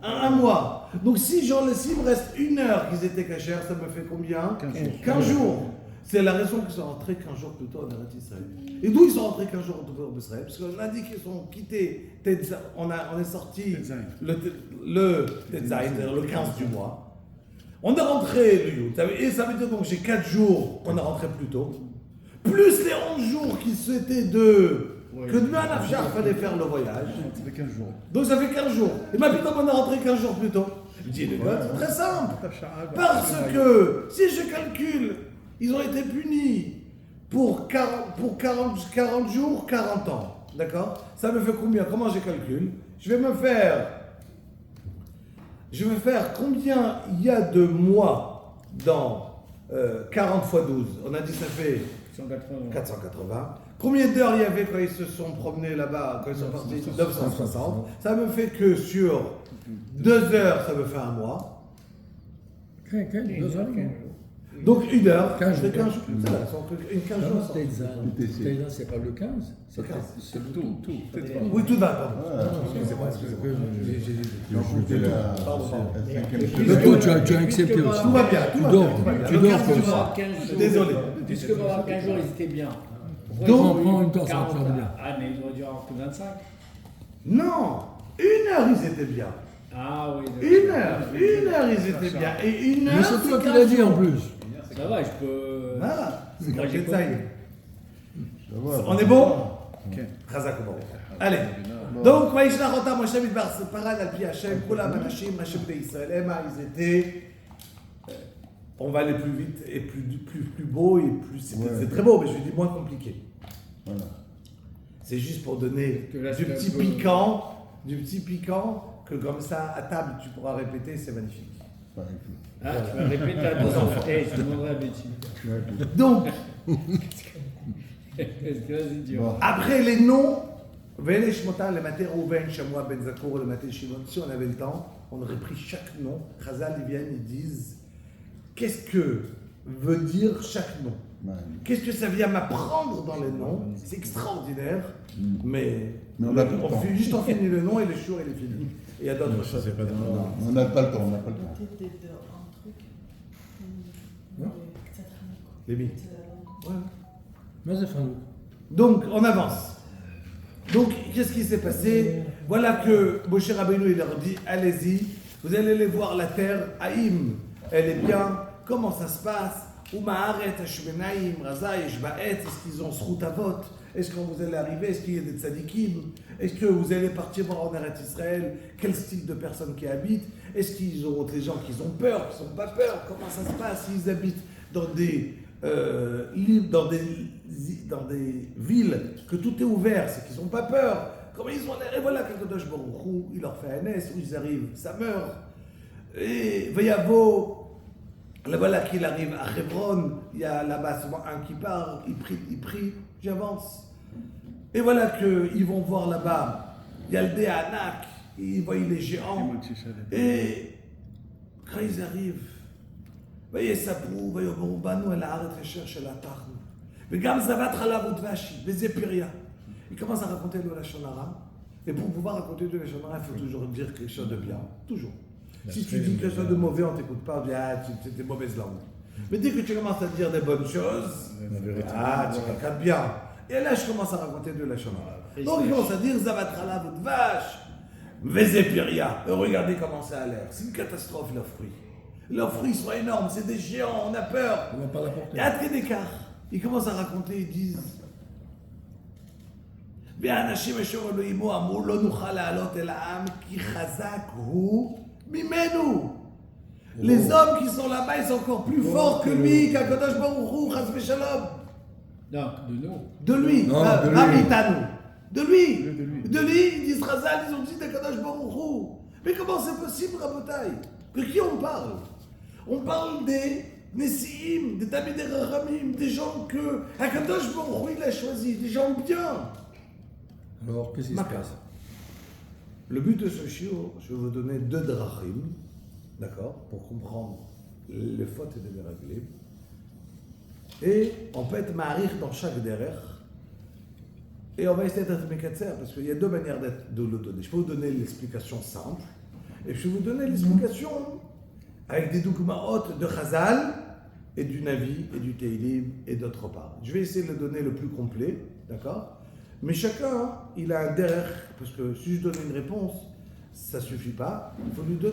Un mois. Donc si s'il me reste 1 heure qu'ils étaient cachers, ça me fait combien? 15 jours. C'est la raison qu'ils sont rentrés 15 jours plus tôt en Eretz Israël. Et d'où ils sont rentrés 15 jours en Israël? Parce qu'on a dit qu'ils sont quittés, on est sorti le Tetzaïn, c'est-à-dire le 15 du mois. On est rentré le Yud, et ça veut dire donc j'ai 4 jours, on est rentré plus tôt, plus les 11 jours qui souhaitaient que de Nafshar fallait faire le voyage. Ça fait 15 jours. Donc ça fait 15 jours. Et maintenant on est rentré 15 jours plus tôt. Je dis, les gars, c'est très simple. Parce que si je calcule, ils ont été punis pour 40 jours, 40 ans. D'accord? Ça me fait combien? Comment je calcule? Je vais faire combien il y a de mois dans 40 fois 12. On a dit ça fait 480. Combien d'heures il y avait quand ils se sont promenés là-bas, quand ils sont partis? 960. Ça me fait que sur 2 heures, ça me fait un mois. 2 heures. Donc 1 heure, 15 je fais 15 jours. jours. Ça va, une 15 jours. ça. Teiza, c'est pas le 15. C'est le tout. Oui, tout va, pardon. Le tout, tu as accepté aussi. Tout va bien, tout va bien. tout va bien. Tu dors comme ça. Désolé. Puisque pendant 15 jours, ils étaient bien. Donc, prends une tasse, ça va faire bien. Ah, mais ils auraient dû avoir que 25. Non, 1 heure ils étaient bien. Ah oui. 1 heure ils étaient bien. Et 1 heure. Mais c'est toi qui l'as dit en plus. Ça va, je peux. Voilà, c'est Moi, comme j'ai j'ai pas ça. va. On est bon? Chazak bon. Allez. Donc, Vaishna Rota Moshe Midbar Parad al Pi Hashem, Kulam Anashim, Hashem de Israël, Emma, ils étaient. On va aller plus vite et plus beau et plus. C'est très beau, mais je dis moins compliqué. Voilà. C'est juste pour donner Que là, du c'est petit un peu- piquant, que comme ça, à table, tu pourras répéter, c'est magnifique. Enfin, écoute. Ah, tu vas répéter à deux enfants. Eh, je demanderai à Betty. Donc, Vas-y, dis. Bon. après les noms, Vele Shmotan, le maté Rouven, Shamoua, Ben Zakour, le maté Shimon, si on avait le temps, on aurait pris chaque nom. Chazal, ils viennent, ils disent qu'est-ce que veut dire chaque nom. Qu'est-ce que ça vient m'apprendre dans les noms? C'est extraordinaire, mais on a plus le temps. juste on finit le nom et le jour il est fini. Et il y a d'autres choses. C'est pas dans l'ordre. On n'a pas le temps, on n'a pas le temps. Les billes. Ouais. Mais c'est fin. Donc, on avance. Donc, qu'est-ce qui s'est passé? Voilà que Moshe Rabbeinu, il leur dit, allez-y, vous allez aller voir la terre, Haïm, elle est bien, comment ça se passe? Umaaret, Hashmenaïm, Raza, Yeshbaet, est-ce qu'ils ont Sroutavot? Est-ce que vous allez arriver? Est-ce qu'il y a des tzadikim? Est-ce que vous allez partir voir en Eretz Israël? Quel style de personnes qui habitent? Est-ce qu'ils ont des gens qui ont peur, qui n'ont pas peur? Comment ça se passe? S'ils habitent dans des dans des villes que tout est ouvert, c'est qu'ils n'ont pas peur. Comment ils ont l'air? Et voilà qu'Akadosh Baruch Hu, il leur fait un S, où ils arrivent, ça meurt. Et Vayavo, là voilà qu'il arrive à Hebron, il y a là-bas seulement un qui part, il prie, j'avance. Et voilà qu'ils vont voir là-bas, il y a le dé à Anak, ils voient les géants. Et quand ils arrivent, ויספרו ויאמרו באנו אל הארץ אשר שלטנו וגם זבת חלב ודבש וזה פריה. Il commence à raconter le Lashon Hara. Et pour pouvoir raconter le Lashon Hara, il faut toujours dire quelque chose de bien. Toujours. Si tu dis quelque chose de mauvais, on ne t'écoute pas, on dit ah, c'est des mauvaises langues. Mais dès que tu commences à dire des bonnes choses, ah, tu es quelqu'un de bien. Et là, je commence à raconter de Lashon Hara. Donc il commence à dire zavat chalav udvash veze piria. Et regardez comment ça a l'air. C'est une catastrophe, leurs fruits. Leurs fruits sont énormes, c'est des géants, on a peur. On va pas la porter. Et à d'écart, ils commencent à raconter, ils disent והאנשים אשר אלוהימו אמרו לא נוכל לעלות אל העם כי חזק הוא ממנו. Les hommes qui sont là-bas, ils sont encore plus forts que lui, qu'Akadosh Baruch Hu, chas v'shalom. Non, de nous. De lui, Non, pas de lui. Maritanu. De lui, ils disent Chazal, ils ont dit d'Akadosh Baruch Hu. Mais comment c'est possible, Rabotai? De qui on parle? On parle des Nessiim, des Tamidei Rachamim, des gens que Akadosh Baruch Hu il a choisi, des gens bien. Alors, qu'est-ce qui se Makar. passe? Le but de ce shiur, je vais vous donner 2 drachim, d'accord, pour comprendre les fautes et les régler. Et on peut être marir dans chaque derrière. Et on va essayer d'être mekatser, parce qu'il y a 2 manières de le donner. Je peux vous donner l'explication simple, et je vais vous donner l'explication avec des documentos de Chazal, et du Navi, et du Teilim, et d'autres parts. Je vais essayer de le donner le plus complet, d'accord? Mais chacun, il a un derrière, parce que si je donne une réponse, ça ne suffit pas.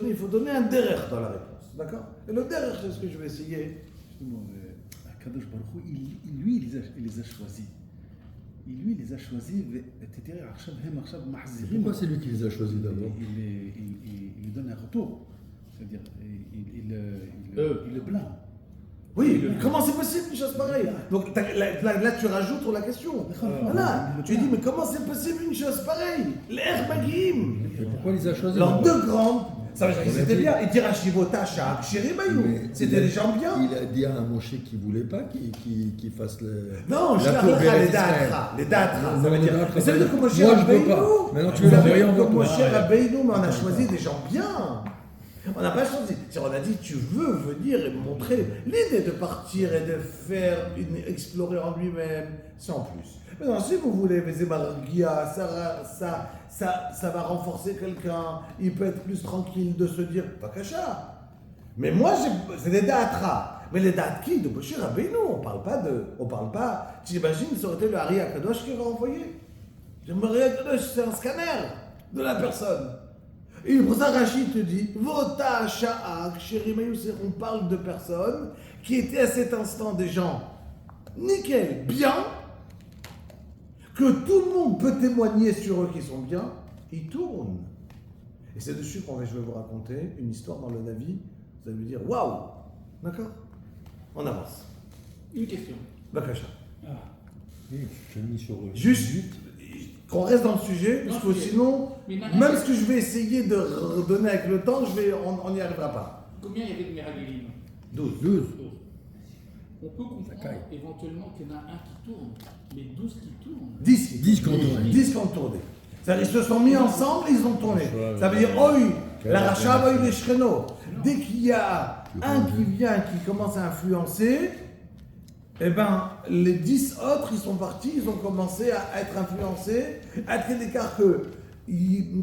Il faut donner un derrière dans la réponse. D'accord? Et le dernier, c'est ce que je vais essayer. Justement, Akadosh Baruch Hu, lui, il les a choisis. Lui, il les a choisis, تتري عشان هم عشان محزرين. Pourquoi c'est lui qui les a choisis d'abord? Il lui donne un retour. C'est-à-dire, il le blâme. Oui, comment c'est possible une chose pareille? Donc là, tu rajoutes sur la question. Voilà, tu dis, mais comment c'est possible une chose pareille? L'air Magim. Et pourquoi il les a choisis Alors, d'abord? deux grandes, ça veut dire que c'était bien. Et dire à Shivota, Shak, Shiribayou, Mais c'était des gens bien. Il a dit à Moshe qu'il ne voulait pas qu'il fasse le. Non, je la la tour regarde les Beth Israël. Datra. Les Datra, ça Non, veut les dire. Datra, Mais ça veut dire que Moshe moi, je peux Rabbeinu. pas. Maintenant, tu veux ça veut l'envoyer dire en que voie Moshe pour- Rabbeinu, mais on a choisi des gens bien. On n'a pas choisi. On a dit, tu veux venir et montrer l'idée de partir et de faire, explorer en lui-même, c'est en plus. Maintenant, si vous voulez, ça va renforcer quelqu'un, il peut être plus tranquille de se dire, pas cacha. Mais moi, c'est des Datra. Mais les dates qui? De Moshe Rabbeinu, on parle pas, tu imagines, ça aurait été le Hari Akadosh qui aurait envoyé. Le Hari Akadosh, c'est un scanner de la personne. Et pour ça, Rachid te dit, Vota Sha'ak, Sherimayou, on parle de personnes qui étaient à cet instant des gens nickel, bien, que tout le monde peut témoigner sur eux qui sont bien, ils tournent. Et c'est dessus que je vais vous raconter une histoire dans le Navi, vous allez me dire, waouh, d'accord? On avance. Une question. Bakacha. Oui, je l'ai mis sur eux. Juste qu'on reste dans le sujet, parce que sinon, Mais même ce que je vais essayer de redonner avec le temps, on n'y arrivera pas. Combien il y avait de Meragelim? 12. 12. On peut comprendre caille. éventuellement qu'il y en a un qui tourne, mais 12 qui tournent. 10. 10 qu'on tourne. 10 qui ont tourné. C'est-à-dire ils se sont mis ensemble et ils ont tourné. Ça veut dire, oi, la racha, oi, les shreno. Dès qu'il y a un qui vient, qui commence à influencer, eh ben, les 10 autres, ils sont partis, ils ont commencé à être influencés, à tel écart que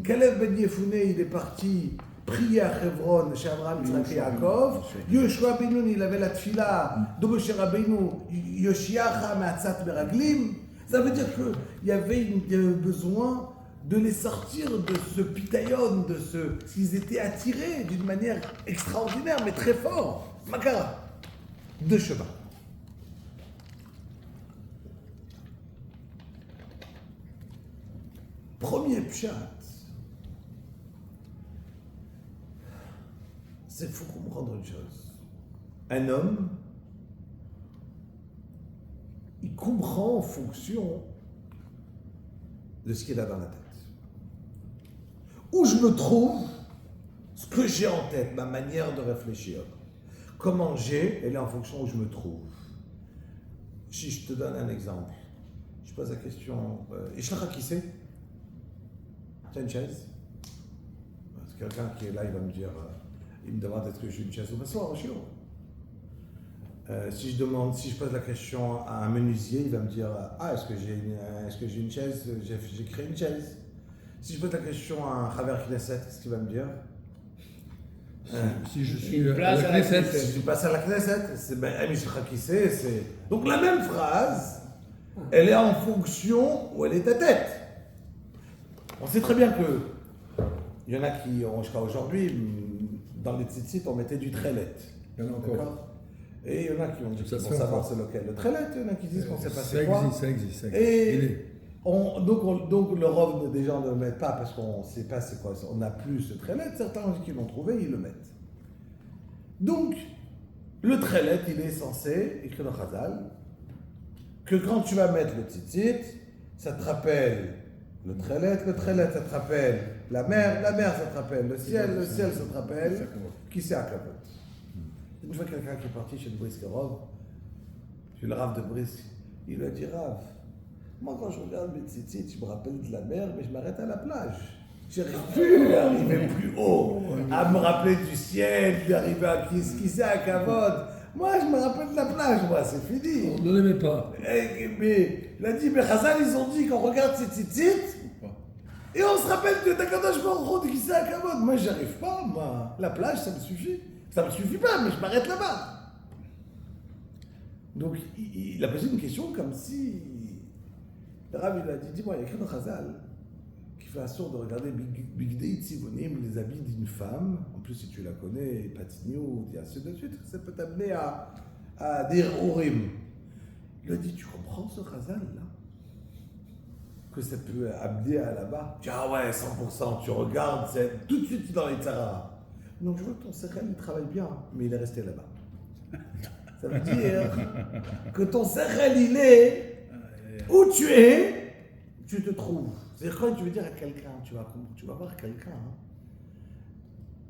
Kalev Ben Yefouné, il est parti prier à Hebron, chez Abraham, Yitzhak et Yaakov. Yoshua Ben Nun, il avait la tfila de Moshe Rabbeinu, Yoshiacha Ma'atzat Meraglim. Ça veut dire qu'il y avait besoin de les sortir de ce pitayon, de ce... Ils étaient attirés d'une manière extraordinaire, mais très fort. Makara. De chemin. Premier pshat, c'est qu'il faut comprendre une chose. Un homme, il comprend en fonction de ce qu'il a dans la tête. Où je me trouve, ce que j'ai en tête, ma manière de réfléchir, comment j'ai, elle est en fonction où je me trouve. Si je te donne un exemple, je pose la question, Ishlaka qui c'est? Tu as une chaise? C'est quelqu'un qui est là, il va me dire, il me demande est-ce que j'ai une chaise au maçon, si je pose la question à un menuisier, il va me dire est-ce que j'ai une chaise? J'ai créé une chaise. Si je pose la question à un Chaver Knesset, qu'est-ce qu'il va me dire? Si je suis Une à place la à la Knesset, Si je passe à la Knesset, c'est ben c'est. Donc la même phrase, elle est en fonction où elle est ta tête. On sait très bien que il y en a qui, jusqu'à aujourd'hui, dans les tzitzit, on mettait du trelet. il y en a encore. D'accord? Et il y en a qui ont dit Ça qu'ils se vont fait savoir encore. c'est lequel. Le trelet, il y en a qui disent qu'on sait pas Ça c'est quoi. existe, ça existe. Il Et est. donc le rov des gens ne le mettent pas parce qu'on ne sait pas c'est quoi. On n'a plus ce trelet. Certains ont dit qu'ils l'ont trouvé, ils le mettent. Donc, le trelet, il est censé, écrit dans Chazal, que quand tu vas mettre le tzitzit, ça te rappelle le trelet, ça te rappelle la mer ça te rappelle le ciel, ça te rappelle qui c'est Akavot. Une fois quelqu'un qui est parti chez le Brisk Rov, chez le Rav de Brisk, il lui a dit Rav, moi quand je regarde mes tzitzit, je me rappelle de la mer, mais je m'arrête à la plage. J'arrive plus à arriver plus haut, à me rappeler du ciel, d'arriver à qui c'est Akavot. Moi, je me rappelle de la plage, moi, c'est fini. On ne l'aimait pas. Mais il a dit, mais Chazal, ils ont dit qu'on regarde ces tzitzit, et on se rappelle que Takadosh Baruch Hu, qui c'est Akavot. Moi, j'arrive pas, moi. La plage, ça me suffit. Ça me suffit pas, mais je m'arrête là-bas. Donc, il a posé une question comme si... Le Rav, il a dit, dis-moi, il y a écrit dans Chazal qu'il fais assourd de regarder Bigdei Tzivonim, les habits d'une femme. En plus, si tu la connais, Patigno, et ainsi de suite, ça peut t'amener à des Urim. Il a dit, tu comprends ce Chazal là? Que ça peut amener à là-bas. Tu dis, ah ouais, 100%, tu regardes, c'est tout de suite dans les Tzara. Donc je vois que ton Sechel, il travaille bien, mais il est resté là-bas. Ça veut dire que ton Sechel, il est où tu es, tu te trouves. C'est-à-dire quand tu veux dire à quelqu'un, tu vas voir quelqu'un,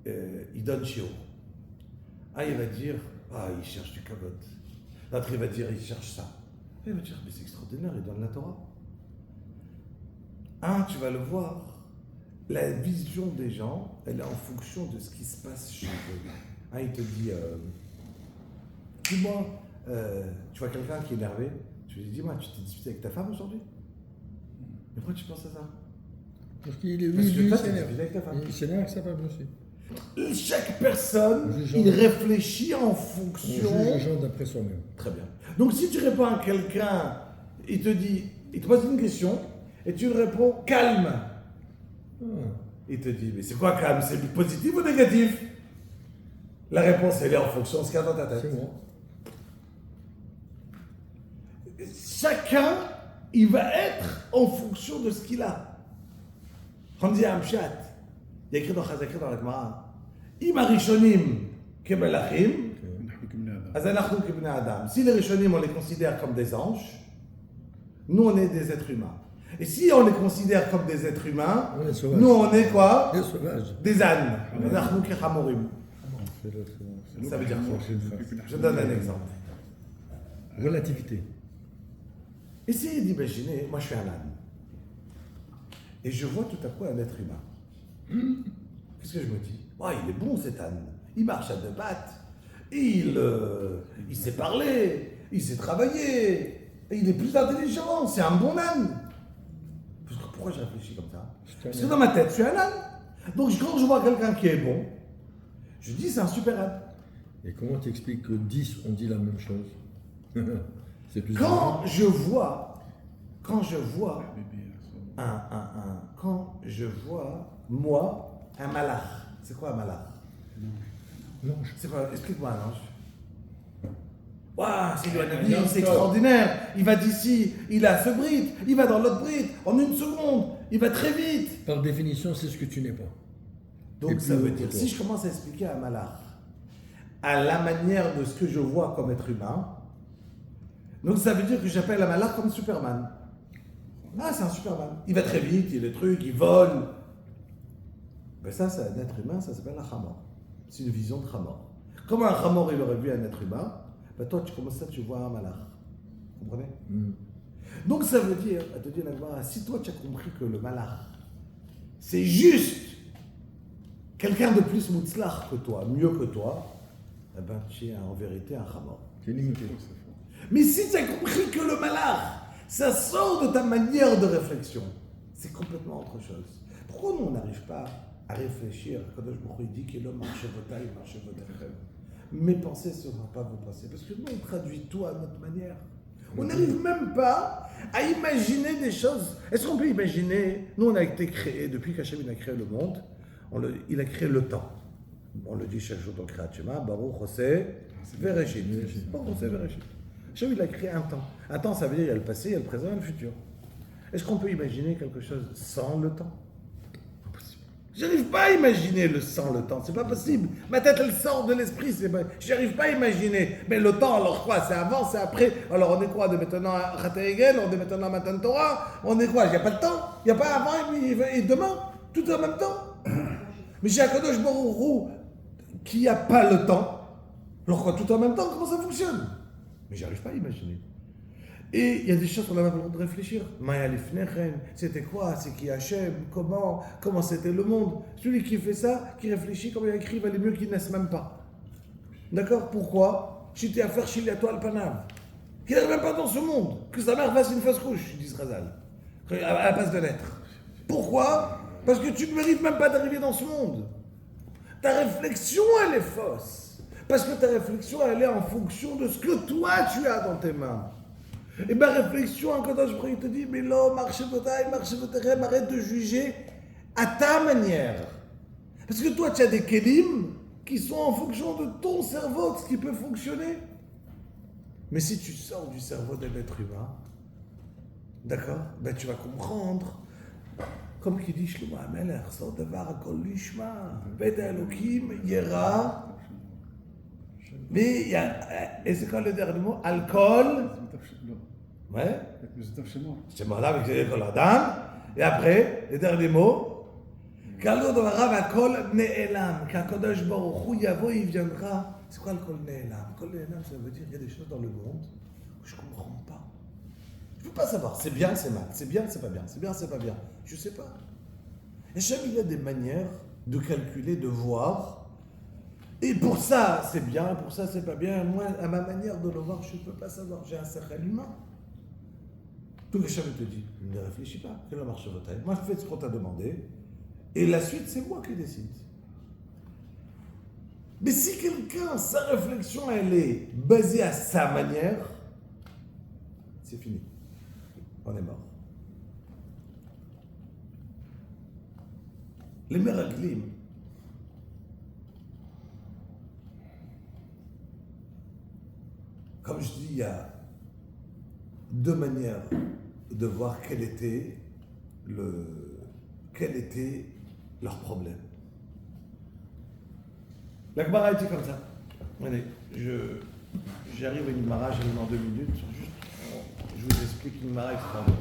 il donne chiot. Il va dire, il cherche du kavod. L'autre, il va dire, il cherche ça. Il va dire, mais c'est extraordinaire, il donne la Torah. Tu vas le voir, la vision des gens, elle est en fonction de ce qui se passe chez eux. Il te dit, dis-moi, tu vois quelqu'un qui est énervé, tu lui dis, dis-moi, tu t'es disputé avec ta femme aujourd'hui? Mais pourquoi tu penses à ça? Parce qu'il est Parce que lui, toi, il t'es s'énerve. disputé avec ta femme. Il s'énerve avec sa femme aussi. Chaque personne, Jugeant. il réfléchit en On fonction... juge les gens d'après soi-même. Très bien. Donc si tu réponds à quelqu'un, il te pose une question, et tu lui réponds calme. Il te dit, mais c'est quoi calme? C'est positif ou négatif? La réponse, elle est en fonction de ce qu'il y a dans ta tête. C'est moi. Chacun, il va être en fonction de ce qu'il a. On dit à Amshat, il y a écrit dans Chazakir dans la Gemara, Im Arishonim kemelachim, az anachnu kebnei Adam. Si les Rishonim, on les considère comme des anges, nous, on est des êtres humains. Et si on les considère comme des êtres humains, On est sauvages. nous, on est quoi? Des sauvages. Des ânes. Anachnu kechamorim. Ça veut dire quoi? Je donne un exemple. Relativité. Essayez d'imaginer, moi je suis un âne. Et je vois tout à coup un être humain. Qu'est-ce que je me dis? Il est bon cet âne. Il marche à deux pattes. Il sait parler. Il sait travailler. Et il est plus intelligent. C'est un bon âne. Pourquoi je réfléchis comme ça? Parce que dans ma tête, je suis un âne. Donc quand je vois quelqu'un qui est bon, je dis c'est un super âne. Et comment tu expliques que 10 ont dit la même chose? C'est plus Quand je vois moi, un malach. C'est quoi un malach? Non, C'est quoi? Explique-moi un ange. Waouh, c'est lui un ami, c'est extraordinaire. Il va d'ici, il a ce bride, il va dans l'autre bride, en une seconde, il va très vite. par définition, c'est ce que tu n'es pas. Donc Et ça plus veut haut dire, que toi. si je commence à expliquer à un malach, à la manière de ce que je vois comme être humain, donc ça veut dire que j'appelle un malach comme Superman. C'est un Superman. Il va très vite, il a des trucs, il vole. Ben ça, c'est un être humain, ça s'appelle un Hamor. C'est une vision de Hamor. Comme un Hamor, il aurait vu un être humain, ben toi, tu vois un malach. Vous comprenez? Donc ça veut dire, elle te dit, si toi, tu as compris que le malach, c'est juste quelqu'un de plus mutzlach que toi, mieux que toi, eh ben, tu es en vérité un Hamor. C'est limité. Mais si tu as compris que le malach, ça sort de ta manière de réflexion, c'est complètement autre chose. Pourquoi nous, on n'arrive pas à réfléchir? Quand je me dis que l'homme marche votaille, marche votaille. Mes pensées ne seront pas vos pensées. Parce que nous, on traduit tout à notre manière. On n'arrive même pas à imaginer des choses. Est-ce qu'on peut imaginer? Nous, on a été créés, depuis qu'Hachem a créé le monde, il a créé le temps. On le dit chaque jour dans Kriyat Shema, Baruch Hoseh Vereshit. Baruch Hoseh Vereshit. Hachem, il a créé un temps. Un temps, ça veut dire il y a le passé, il y a le présent, il y a le futur. Est-ce qu'on peut imaginer quelque chose sans le temps? Impossible. J'arrive pas à imaginer le sans le temps, c'est pas possible. Ma tête, elle sort de l'esprit, j'arrive pas à imaginer. Mais le temps, alors quoi? C'est avant, c'est après. Alors on est quoi? De maintenant à Khatayegel, on est maintenant à Matan Torah, on est quoi? Il n'y a pas de temps. Il n'y a pas avant et demain, tout en même temps. Mais j'ai Akadosh Baruch Hu qui n'a pas le temps. Alors quoi, tout en même temps, comment ça fonctionne? Mais j'arrive pas à imaginer. Et il y a des choses qu'on a même besoin de réfléchir. Maya Lifnechen, c'était quoi? C'est qui Hachem? Comment c'était le monde? Celui qui fait ça, qui réfléchit, comme il a écrit, il valait mieux qu'il naisse même pas. D'accord? Pourquoi? J'étais à faire chez toi le Panav. Qu'il n'arrive même pas dans ce monde. Que sa mère fasse une fausse couche, dit Razal. À la place de naître. Pourquoi? Parce que tu ne mérites même pas d'arriver dans ce monde. Ta réflexion, elle est fausse. Parce que ta réflexion, elle est en fonction de ce que toi, tu as dans tes mains. Et ma réflexion, quand je te dis, mais là, marchez votre arrête de juger à ta manière. Parce que toi, tu as des kelim qui sont en fonction de ton cerveau, de ce qui peut fonctionner. Mais si tu sors du cerveau d'un être humain, d'accord, ben tu vas comprendre. Comme qui dit Shlomo HaMelech, sort de var kol lishma, bet Elokim yera. Mais il y a, et c'est quoi le dernier mot? Alcool. Ouais. C'est moi là avec les kol adam. Et après, le dernier mot. Kalo dovarav akol ne'elam. Qu'Akadosh Baruch Hu yavo, il viendra. C'est quoi le kol ne'elam? Kol ne'elam, ça veut dire qu'il y a des choses dans le monde que je ne comprends pas. Je ne veux pas savoir. C'est bien, c'est mal. C'est bien, c'est pas bien. C'est bien, c'est pas bien. Je ne sais pas. Et jamais il y a des manières de calculer, de voir. Et pour ça, c'est bien. Et pour ça, c'est pas bien. Moi, à ma manière de le voir, je ne peux pas savoir. J'ai un cercle humain. Tout que jamais te dit, ne réfléchis pas. Fais la marche sur ta. Moi, fais ce qu'on t'a demandé. Et la suite, c'est moi qui décide. Mais si quelqu'un, sa réflexion, elle est basée à sa manière, c'est fini. On est mort. Les meraglim, comme je dis, il y a deux manières de voir quel était leur problème. La Gemara était comme ça. Allez, j'arrive à une Gemara, j'arrive en 2 minutes. Juste, je vous explique une Gemara extraordinaire.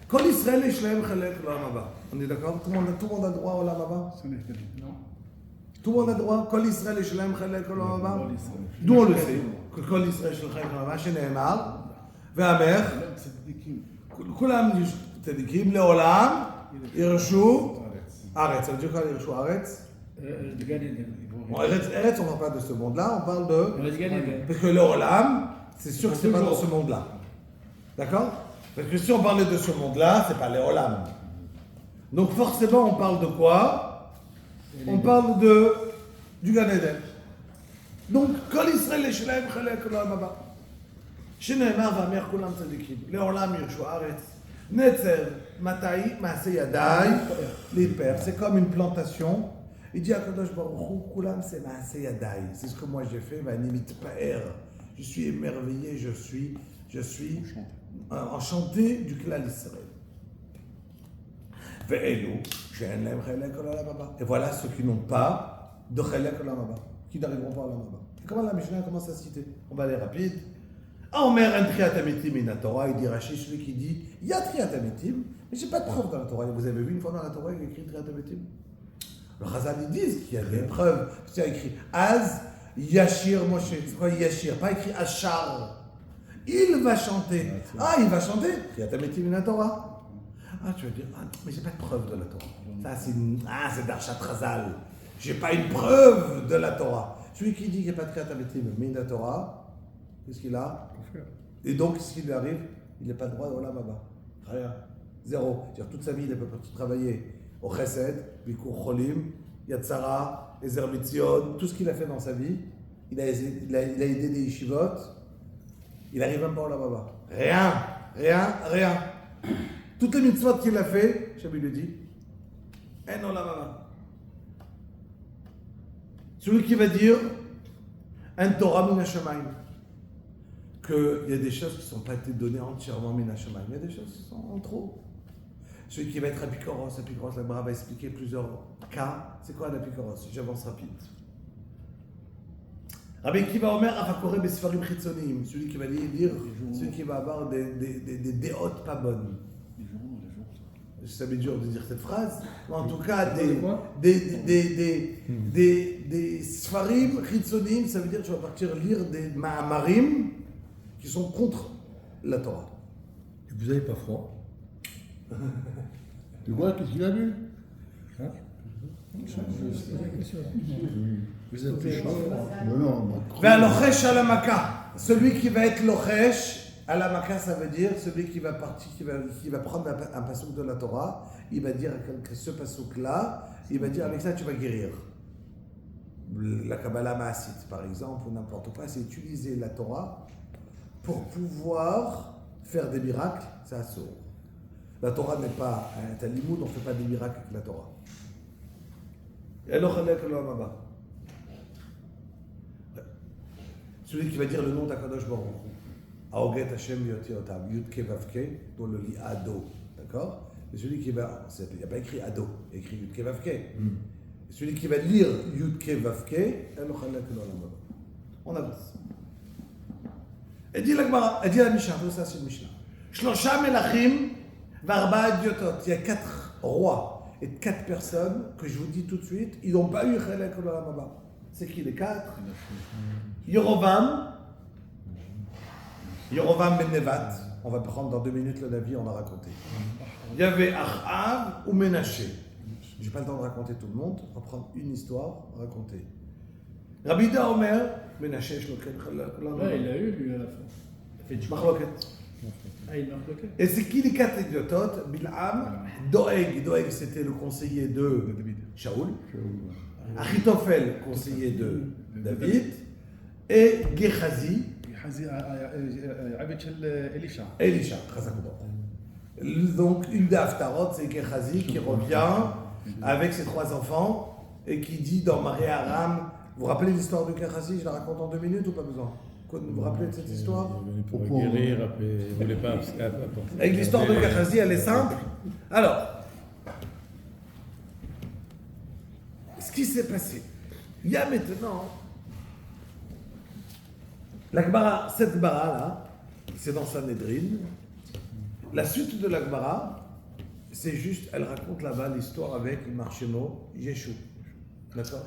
Kol Israël et Shleim Chalek l'Olam Haba. On est d'accord? Tout le monde a droit au Olam Haba? Non. Tout le monde a droit? Kol Israël et Shleim Chalek l'Olam Haba? D'où on le sait? Que Kol Israël et Shleim Chalek l'Olam Haba, שנאמר, והמר, כולם צדיקים לעולם, ירשו ארץ. Ça veut dire quoi, ירשו ארץ? Bon, Eretz, on ne parle pas de ce monde-là, on parle de... Parce que le Olam, c'est sûr que ce n'est pas dans ce monde-là. D'accord? Parce que si on parlait de ce monde-là, ce n'est pas le Olam. Donc forcément, on parle de quoi? On parle du Gan Eden. Donc, Kol Israël Shleim Chalek l'Olam Haba. שנאמר ואמר כולם צדיקים, לעולם ירשו הארץ, נצר, מתי? מעשה ידיי, להתפאר. C'est comme une plantation. Il dit à Kadosh Baruch Hu, כולם c'est מעשה ידיי. C'est ce que moi j'ai fait, ואני מתפאר. Je suis émerveillé, je suis enchanté du clan Israël. ואלו שאין להם חלק לעולם הבא. Et voilà ceux qui n'ont pas de חלק לעולם הבא, qui n'arriveront pas à l'âme הבא. Et comment la Mishnah commence à citer? On va aller rapide. Omer en Triat Ametim in la Torah, il dit Rashi, celui qui dit il y a Triat Ametim, mais j'ai pas de preuve dans la Torah. Vous avez vu une fois dans la Torah il y a écrit Triat Ametim? Le Chazal ils disent qu'il y a des preuves. Il y a écrit Az Yashir Moshe. C'est quoi Yashir? Pas écrit Ashar. Il va chanter. Ah, il va chanter Triat Ametim in la Torah. Ah, tu vas dire ah, mais j'ai pas de preuve de la Torah. Ça c'est Darshat Chazal. J'ai pas une preuve de la Torah. Celui qui dit qu'il n'y a pas de Triat Ametim mais in la Torah. Qu'est-ce qu'il a? Et donc, ce qui lui arrive, il n'a pas le droit au Olam Haba. Rien. Zéro. C'est-à-dire, toute sa vie, il n'a pas pu travailler au Chesed, Bikur Cholim, Yatzara, Ezer Mitzion, tout ce qu'il a fait dans sa vie. Il a aidé des yeshivot. Il n'arrive même pas au Olam Haba. Rien. Toutes les mitzvot qu'il a fait, Shabbat lui dit, en Olam Haba. Celui qui va dire, un Torah min hashamayim. Qu'il y a des choses qui ne sont pas été données entièrement min hashamayim. Il y a des choses qui sont en trop. Celui qui va être apikoros, la Gemara va expliquer plusieurs cas. C'est quoi l'apikoros? J'avance rapide. Rabbi Akiva Omer, Afakore Besfarim Chitzonim. Celui qui va lire, celui qui va avoir des déotes pas bonnes. Ça m'est dur de dire cette phrase. Mais en tout cas, des Sfarim Chitzonim, ça veut dire que tu vas partir lire des Ma'amarim qui sont contre la Torah. Et vous n'avez pas froid? Tu vois, qu'est-ce qu'il a lu? Hein? Vous êtes chaud? Non. Ve'alochesh alamaka. Celui qui va être lochesh, alamaka, ça veut dire celui qui va partir, qui va prendre un pasouk de la Torah, il va dire que ce pasouk-là, il va dire avec ça tu vas guérir. La Kabbalah Maasit, par exemple, ou n'importe quoi, c'est utiliser la Torah pour pouvoir faire des miracles, c'est assourd. La Torah n'est pas un talimoud, on ne fait pas des miracles avec la Torah. Celui qui va dire le nom d'Akadosh Baruch Hu, Aoget Hashem Yoti Otam, Yud Ke Vav Ke, dont le lit Ado, d'accord? Et celui qui va, il n'y a pas écrit Ado, il y a écrit Yud Ke Vav Ke. Et celui qui va lire Yud Ke Vav Ke, on avance. Elle dit la Gemara, elle dit la Mishnah, ça c'est le Mishnah. Shlosha Melachim Varba Diotot. Il y a 4 rois et 4 personnes que je vous dis tout de suite, ils n'ont pas eu Chelek Olam Haba. C'est qui les 4? Yerovam ben Nevat. On va prendre dans 2 minutes le Navi, on va raconter. Il y avait Achav ou Menaché. Je n'ai pas le temps de raconter tout le monde, on va prendre une histoire, raconter. Rabbi Da Omer, Menaché, Ouais, il a eu lui à la fin. Il a fait Machloket. Ah, il marque le cœur. Et c'est qui les 4 idiototes? Bilham, Doeg. Doeg, c'était le conseiller de Shaoul. Achitophel, conseiller de David. Et Gehazi. عبد إليشا. Elisha. Donc, une des Haftarot, c'est Gehazi qui revient avec ses 3 enfants et qui dit dans Maré Aram. Vous vous rappelez l'histoire de Gehazi? Je la raconte en 2 minutes ou pas besoin? Vous vous rappelez de cette histoire? Il est venu pour guérir, après, il ne voulait pas apporter. Avec l'histoire de Gehazi, elle est simple. Alors, ce qui s'est passé, il y a maintenant la Gemara, cette Gemara là, c'est dans Sanhedrin. La suite de la Gemara, c'est juste, elle raconte là-bas l'histoire avec Marshemo, Yeshua. D'accord?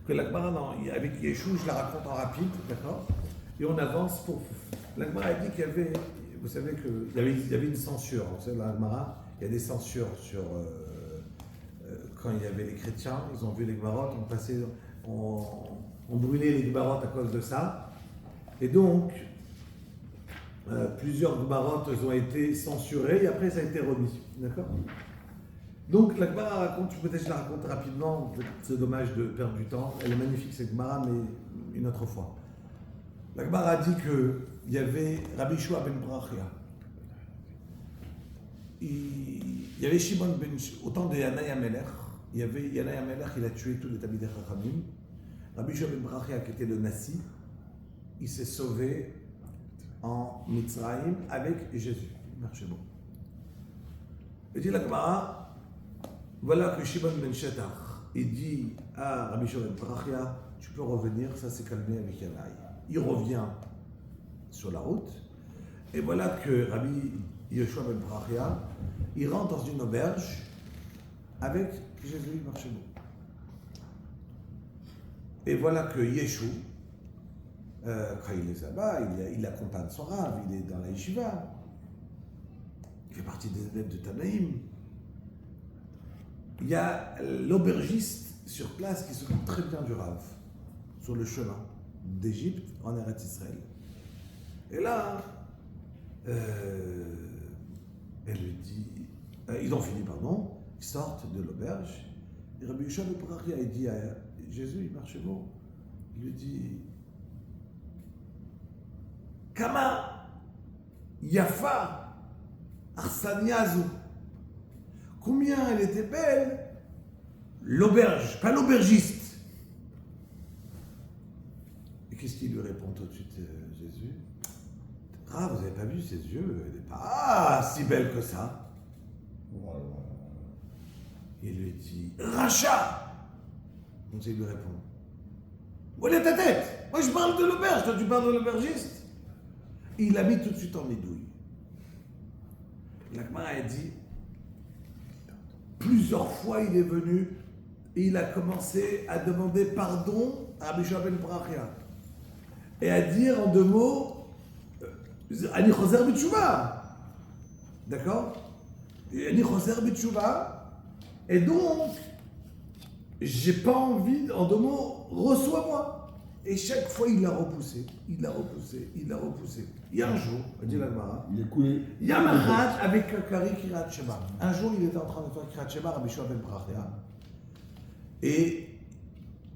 Que la Gemara, avec Yeshua, je la raconte en rapide, d'accord? Et on avance pour. La Gemara a dit qu'il y avait, vous savez qu'il y avait une censure. Vous savez, la Gemara, il y a des censures sur. Quand il y avait les chrétiens, ils ont vu les Gemarotes, on brûlait les Gemarotes à cause de ça. Et donc, plusieurs Gemarotes ont été censurées et après ça a été remis. D'accord? Donc la Gemara raconte, peut-être je la raconte rapidement, c'est dommage de perdre du temps. Elle est magnifique cette Gemara, mais une autre fois. La Gemara a dit qu'il y avait Rabbi Shua ben Brachia. Il y avait Shimon ben au temps de Yanaï Amelech. Il y avait Yanaï Amelech, il a tué tous les Talmidei Chachamim. Rabbi Shua ben Brachia, qui était le Nassi, il s'est sauvé en Mitzrayim avec Jésus. Marchez bon. Il dit la Gemara, voilà que Shimon ben Shetach, il dit à Rabbi Shua ben Brachia, tu peux revenir, ça s'est calmé avec Yanaï. Il revient sur la route, et voilà que Rabbi Yeshua ben Brachia, il rentre dans une auberge avec Jésus Marchemo. Et voilà que Yeshua, quand il est là-bas, il accompagne son rave, il est dans la yeshiva, il fait partie des élèves de Tanaïm. Il y a l'aubergiste sur place qui s'occupe très bien du rave, sur le chemin d'Égypte en Eretz Israël. Et là, elle lui dit, ils ont fini, pardon, ils sortent de l'auberge. Et Rabbi Yeshua ben Brachia, il dit à Jésus, il marche bon, il lui dit, Kama Yafa Arsaniazu, combien elle était belle, l'auberge, pas l'aubergiste. Et qu'est-ce qu'il lui répond tout de suite, Jésus? Ah, vous n'avez pas vu ses yeux, elle n'est pas si belle que ça. Il lui dit, Racha. Donc il lui répond, où est ta tête? Moi je parle de l'auberge, toi tu parles de l'aubergiste. Il l'a mis tout de suite en médouille. L'Agmara a dit, plusieurs fois il est venu et il a commencé à demander pardon à Rabbi Shua ben Brachia et à dire en 2 mots, Ani Choser B'Teshuva. D'accord? Ani Choser B'Teshuva. Et donc, j'ai pas envie, en 2 mots, reçois-moi. Et chaque fois, il l'a repoussé. Il l'a repoussé. Il l'a repoussé. Il y a un jour, dit l'Agmara, Il est coulé. il y a Mahat avec Kari Kirat Shema. Un jour, il était en train de faire Kirat Shema, Rabbi Shua ben Brachia. Et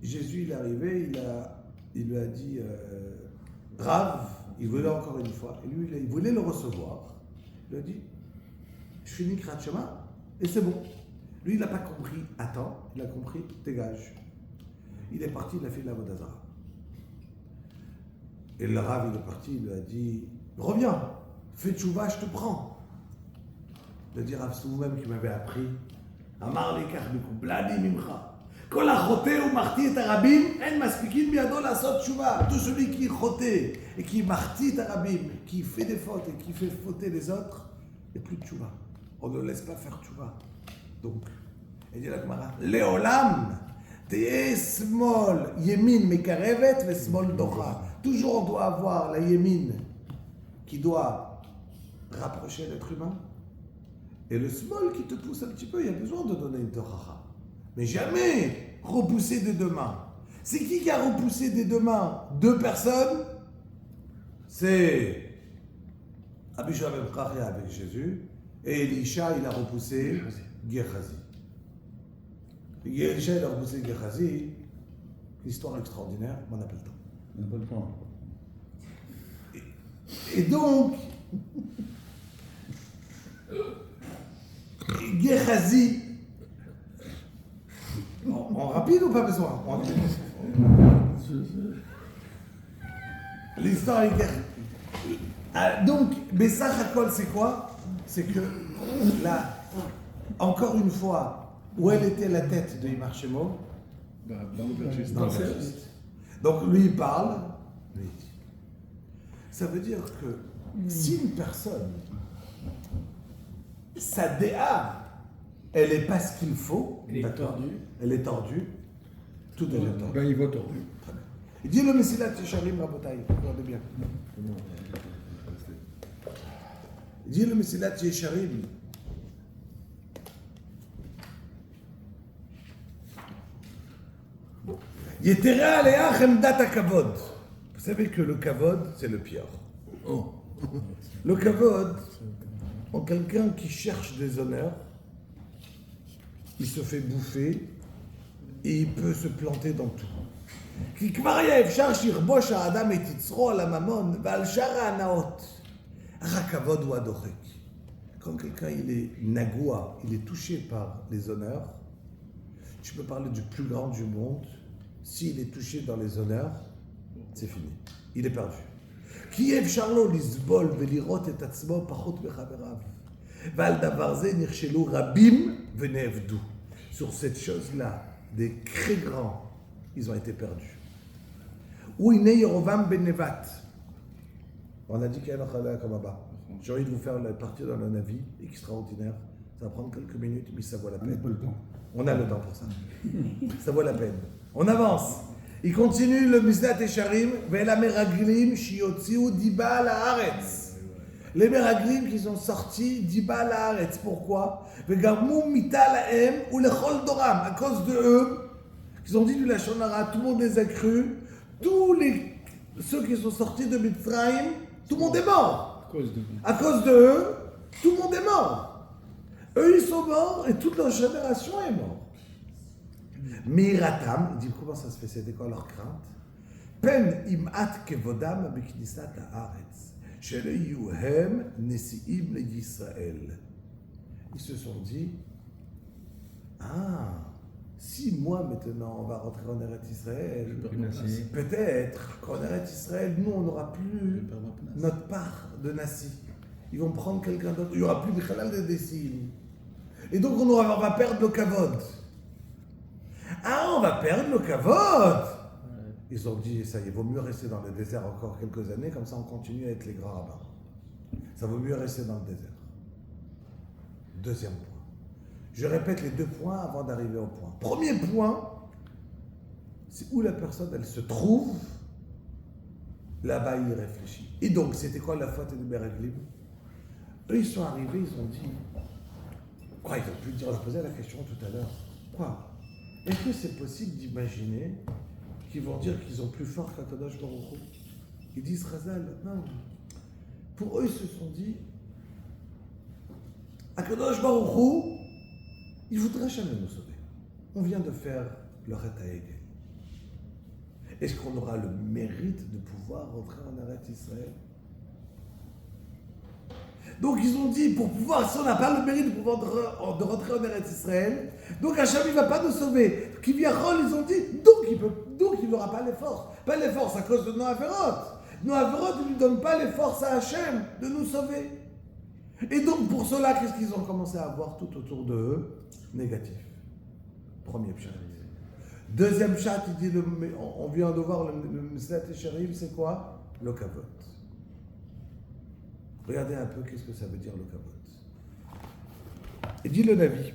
Jésus, il est arrivé, il lui a dit, Rav, il voulait encore une fois. Et lui, il voulait le recevoir. Il lui a dit, tu finis Kriyat Shema, et c'est bon. Lui, il n'a pas compris, attends, il a compris, dégage. Il est parti, il a fait de la Avodah Zarah. Et le Rav, il est parti, il lui a dit, reviens, fais tchouva, je te prends. Il a dit, Rav, c'est vous-même qui m'avez appris. Amar lekach bladi mimcha. Kol achoté ou marti et arabim, en maspikin biado lasot tchouva. Tout celui qui choté et qui marti et arabim, qui fait des fautes et qui fait fauter les autres, il n'y a plus de tchouva. On ne laisse pas faire tchouva. Donc, il dit la Gemara, Léolam, t'es small, yemin mekarevet, ve small docha. Toujours on doit avoir la yemin qui doit rapprocher l'être humain. Et le small qui te pousse un petit peu, il y a besoin de donner une toracha. Mais jamais repousser des deux mains. C'est qui a repoussé des deux mains? Deux personnes. C'est Abishua ben Prachia avec Jésus. Et Elisha, il a repoussé Gehazi. Elisha, il a repoussé Gehazi. Histoire extraordinaire, on n'a pas le temps. On n'a pas le temps. Et donc, Gehazi, en rapide ou pas besoin? L'histoire est Gehazi. Donc, Bessach Hakol, c'est quoi? C'est que là, encore une fois, où elle était la tête de Yimar Shemo? Dans l'aubergiste. Dans l'aubergiste. Donc lui il parle, lui il dit. Ça veut dire que si une personne, sa DA, elle n'est pas ce qu'il faut, Elle est d'accord, tordue. elle est tordue, tout devient tordu. Ben, il va tordu. Très bien. Il dit le Messilat Yesharim Rabotai, regardez bien. Il dit le Messilat Yesharim. Yetera alea chemdat hakavod. Vous savez que le kavod, c'est le pire. Le kavod, en quelqu'un qui cherche des honneurs, il se fait bouffer et il peut se planter dans tout. כי כבר היה אפשר שירבוש האדם את יצרו על הממון ועל שאר ההנאות. אך הכבוד הוא הדוחק. Quand quelqu'un il est nagoua, il est touché par les honneurs, tu peux parler du plus grand du monde, s'il est touché dans les honneurs, c'est fini. Il est perdu. כי אפשר לו לסבול ולראות את עצמו פחות מחבריו. ועל דבר זה נכשלו רבים ונאבדו. Sur cette chose-là, des très grands, ils ont été perdus. Ou iné Yerovam ben Nevat. On a dit qu'il y a un Achala comme là-bas. J'ai envie de vous faire la partie dans un avis extraordinaire. Ça va prendre quelques minutes, mais ça vaut la On n'a peine. pas le temps. On a le temps pour ça. Ça vaut la peine. On avance. Il continue le Misdat Esharim, Ve'ela meraglim shiotziu diba la'aretz. Les meraglim qui sont sortis diba la'aretz. Pourquoi? Ve'garmu mita la'em ou lechol doram. À cause de eux, ils ont dit du Lachon Hara, tout le monde les a crus. Ceux qui sont sortis de Mitzrayim, tout le monde est mort. À cause de eux, tout le monde est mort. Eux, ils sont morts et toute leur génération est morte. Miratam, il dit comment ça se fait, c'était quoi leur crainte? Pen imat kevodam b'knisat haaretz, shelo yuhem nesiim leYisrael. Ils se sont dit, si moi maintenant on va rentrer en Eretz Israël, peut-être qu'en Eretz Israël, nous on n'aura plus notre part de Nassi. Ils vont prendre quelqu'un d'autre, il n'y aura plus de Khalal de Dessim. Et donc on va perdre le Kavod. On va perdre le Kavod. Ils ont dit, ça y est, il vaut mieux rester dans le désert encore quelques années, comme ça on continue à être les grands rabbins. Ça vaut mieux rester dans le désert. Deuxième point. Je répète les deux points avant d'arriver au point. Premier point, c'est où la personne, elle se trouve, là-bas il réfléchit. Et donc, c'était quoi la faute des Meraglim? Eux, ils sont arrivés, ils ont dit, quoi, ils ont pu dire, on leur posait la question tout à l'heure, quoi? Est-ce que c'est possible d'imaginer qu'ils vont dire qu'ils sont plus forts qu'Akadosh Baruch Hu? Ils disent, Razal, non. Pour eux, ils se sont dit, Akadosh Baruch Hu, il ne voudrait jamais nous sauver. On vient de faire le Chet HaEgel. Est-ce qu'on aura le mérite de pouvoir rentrer en Eretz Israël? Donc ils ont dit, pour pouvoir, si on n'a pas le mérite de pouvoir de rentrer en Eretz Israël, donc Hachem il ne va pas nous sauver. Kivyachol, ils ont dit, donc il n'aura pas les forces. Pas les forces à cause de nos Averot. Nos Averot ne lui donnent pas les forces à Hachem de nous sauver. Et donc pour cela, qu'est-ce qu'ils ont commencé à avoir tout autour de eux? Négatif. Premier chat. Deuxième chat, il dit, on vient de voir le Meslet Esherim, c'est quoi? Le kavod. Regardez un peu qu'est-ce que ça veut dire le kavod. Il dit le Navi.